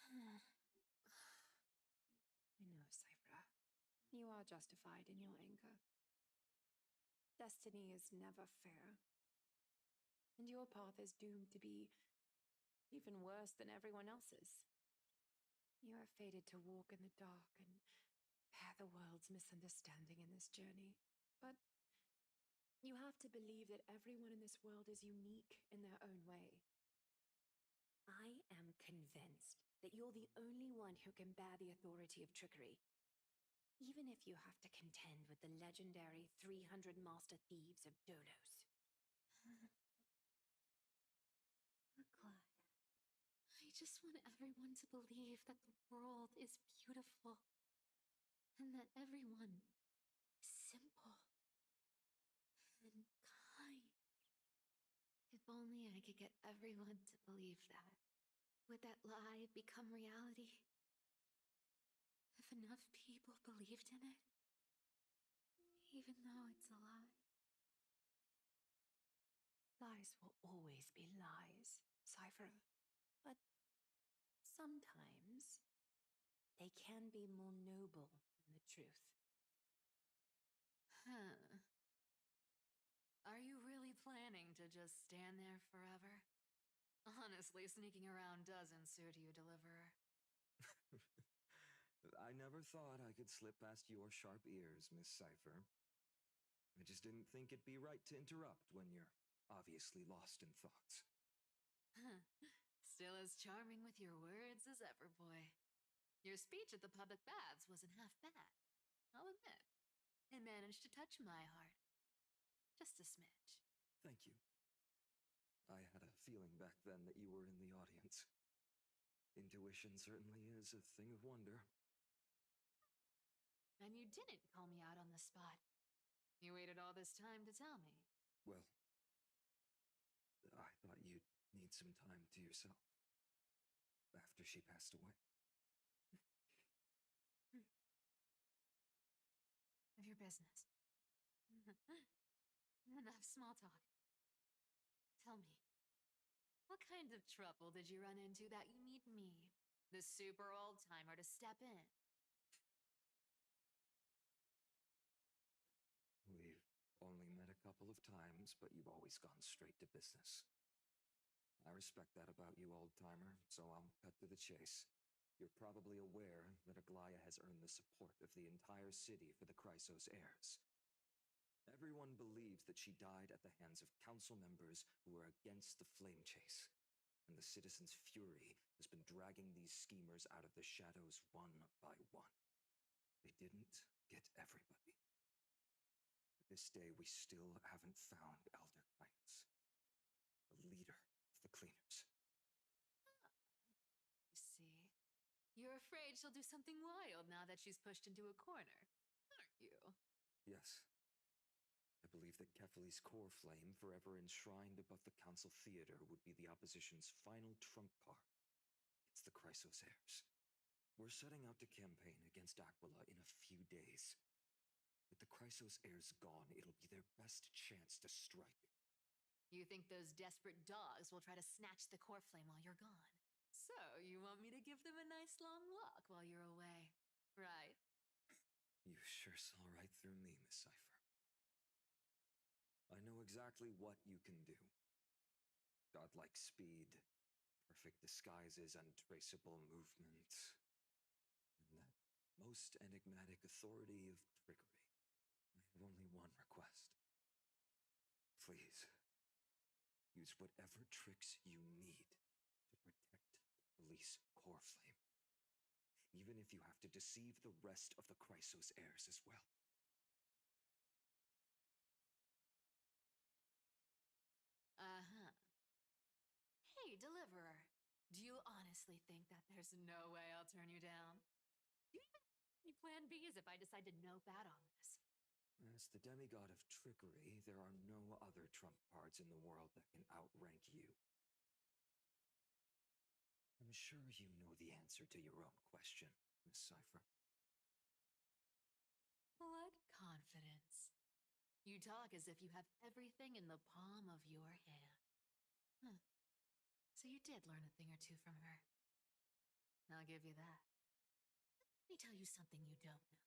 I know, Cyphera. You are justified in your anger. Destiny is never fair. And your path is doomed to be even worse than everyone else's. You are fated to walk in the dark and bear the world's misunderstanding in this journey. But you have to believe that everyone in this world is unique in their own way. I am convinced that you're the only one who can bear the authority of trickery. Even if you have to contend with the legendary 300 master thieves of Dolos. Glad. I just want everyone to believe that the world is beautiful. And that everyone is simple. And kind. If only I could get everyone to believe that, would that lie become reality? If enough people believed in it, even though it's a lie. Lies will always be lies, Cypher. But sometimes they can be more noble than the truth. Huh. Are you really planning to just stand there forever? Honestly, sneaking around doesn't suit you, Deliverer. I never thought I could slip past your sharp ears, Miss Cypher. I just didn't think it'd be right to interrupt when you're obviously lost in thoughts. Still as charming with your words as ever, boy. Your speech at the public baths wasn't half bad, I'll admit. It managed to touch my heart. Just a smidge. Thank you. I had a feeling back then that you were in the audience. Intuition certainly is a thing of wonder. And you didn't call me out on the spot. You waited all this time to tell me. Well, I thought you'd need some time to yourself. After she passed away. Of your business. Enough small talk. Tell me, what kind of trouble did you run into that you need me, the super old-timer, to step in? We've only met a couple of times, but you've always gone straight to business. I respect that about you, old-timer, so I'll cut to the chase. You're probably aware that Aglaya has earned the support of the entire city for the Chrysos heirs. Everyone believes that she died at the hands of council members who were against the flame chase, and the citizens' fury has been dragging these schemers out of the shadows one by one. They didn't get everybody. To this day, we still haven't found Elder Kynes, the leader of the cleaners. You see, you're afraid she'll do something wild now that she's pushed into a corner, aren't you? Yes. I believe that Kefali's core flame, forever enshrined above the council theater, would be the opposition's final trump card against the Chrysos heirs. We're setting out to campaign against Aquila in a few days. With the Chrysos heirs gone, it'll be their best chance to strike. You think those desperate dogs will try to snatch the core flame while you're gone? So, you want me to give them a nice long walk while you're away, right? You sure saw right through me, Miss Cypher. I know exactly what you can do. Godlike speed, perfect disguises, untraceable movement, and that most enigmatic authority of trickery. I have only one request. Please, use whatever tricks you need to protect the police core flame. Even if you have to deceive the rest of the Chrysos heirs as well. Uh-huh. Hey, Deliverer, do you honestly think that there's no way I'll turn you down? Do you even have any plan Bs if I decide to nope out on this? As the demigod of trickery, there are no other trump cards in the world that can outrank you. I'm sure you know the answer to your own question, Miss Cypher. What confidence. You talk as if you have everything in the palm of your hand. Huh. So you did learn a thing or two from her. I'll give you that. Let me tell you something you don't know.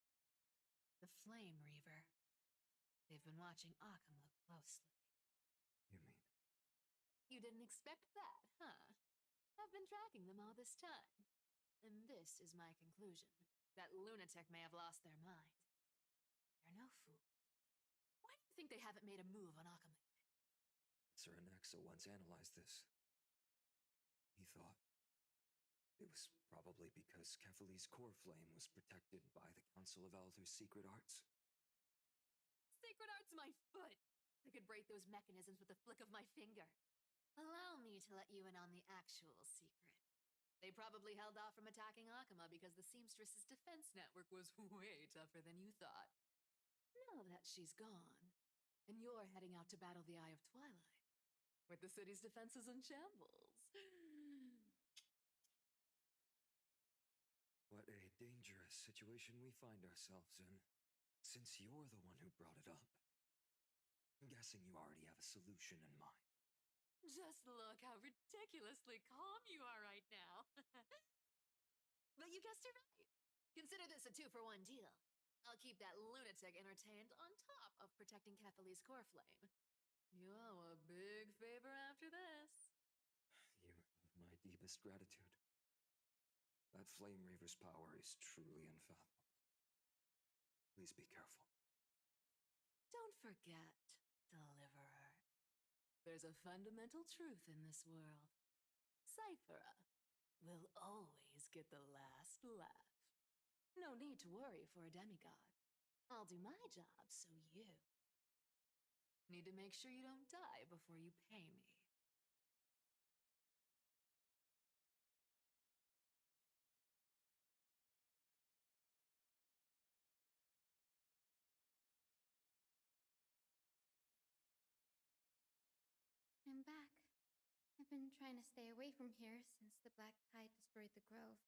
The Flame Reaver. They've been watching Akama closely. You mean? You didn't expect that, huh? I've been tracking them all this time. And this is my conclusion. That lunatic may have lost their mind. They're no fool. Why do you think they haven't made a move on Akama yet? Sir Anaxa once analyzed this. He thought it was probably because Kefali's core flame was protected by the Council of Elders' secret arts. Sacred art's my foot! I could break those mechanisms with a flick of my finger. Allow me to let you in on the actual secret. They probably held off from attacking Akama because the Seamstress's defense network was way tougher than you thought. Now that she's gone, and you're heading out to battle the Eye of Twilight, with the city's defenses in shambles. What a dangerous situation we find ourselves in. Since you're the one who brought it up, I'm guessing you already have a solution in mind. Just look how ridiculously calm you are right now. But you guessed it right. Consider this a 2-for-1 deal. I'll keep that lunatic entertained on top of protecting Kethely's core flame. You owe a big favor after this. You have my deepest gratitude. That Flame Reaver's power is truly unfathomable. Please be careful. Don't forget, Deliverer. There's a fundamental truth in this world. Cyphera will always get the last laugh. No need to worry for a demigod. I'll do my job, so you need to make sure you don't die before you pay me. I'm back. I've been trying to stay away from here since the Black Tide destroyed the grove.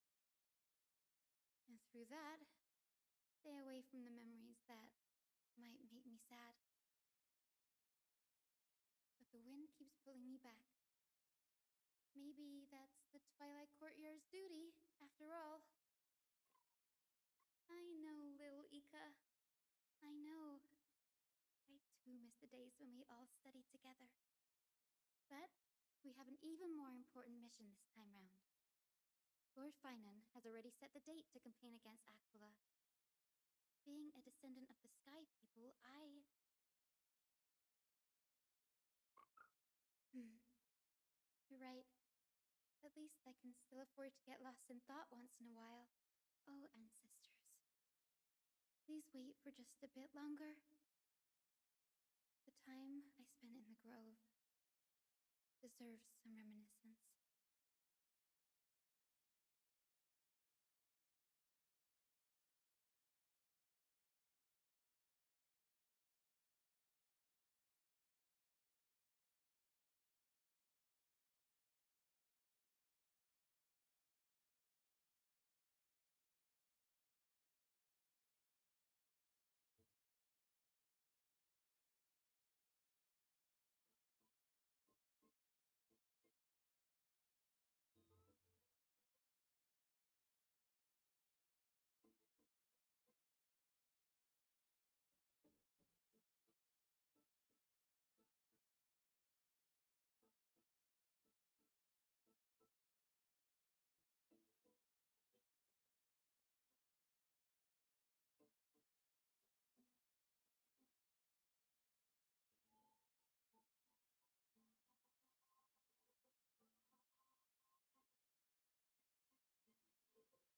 And through that, stay away from the memories that might make me sad. But the wind keeps pulling me back. Maybe that's the Twilight Courtyard's duty, after all. I know, little Ika. I know. I too miss the days when we all studied together. But we have an even more important mission this time round. Lord Finan has already set the date to campaign against Aquila. Being a descendant of the Sky People, You're right. At least I can still afford to get lost in thought once in a while. Oh, ancestors. Please wait for just a bit longer. The time I spent in the grove deserves some reminiscence.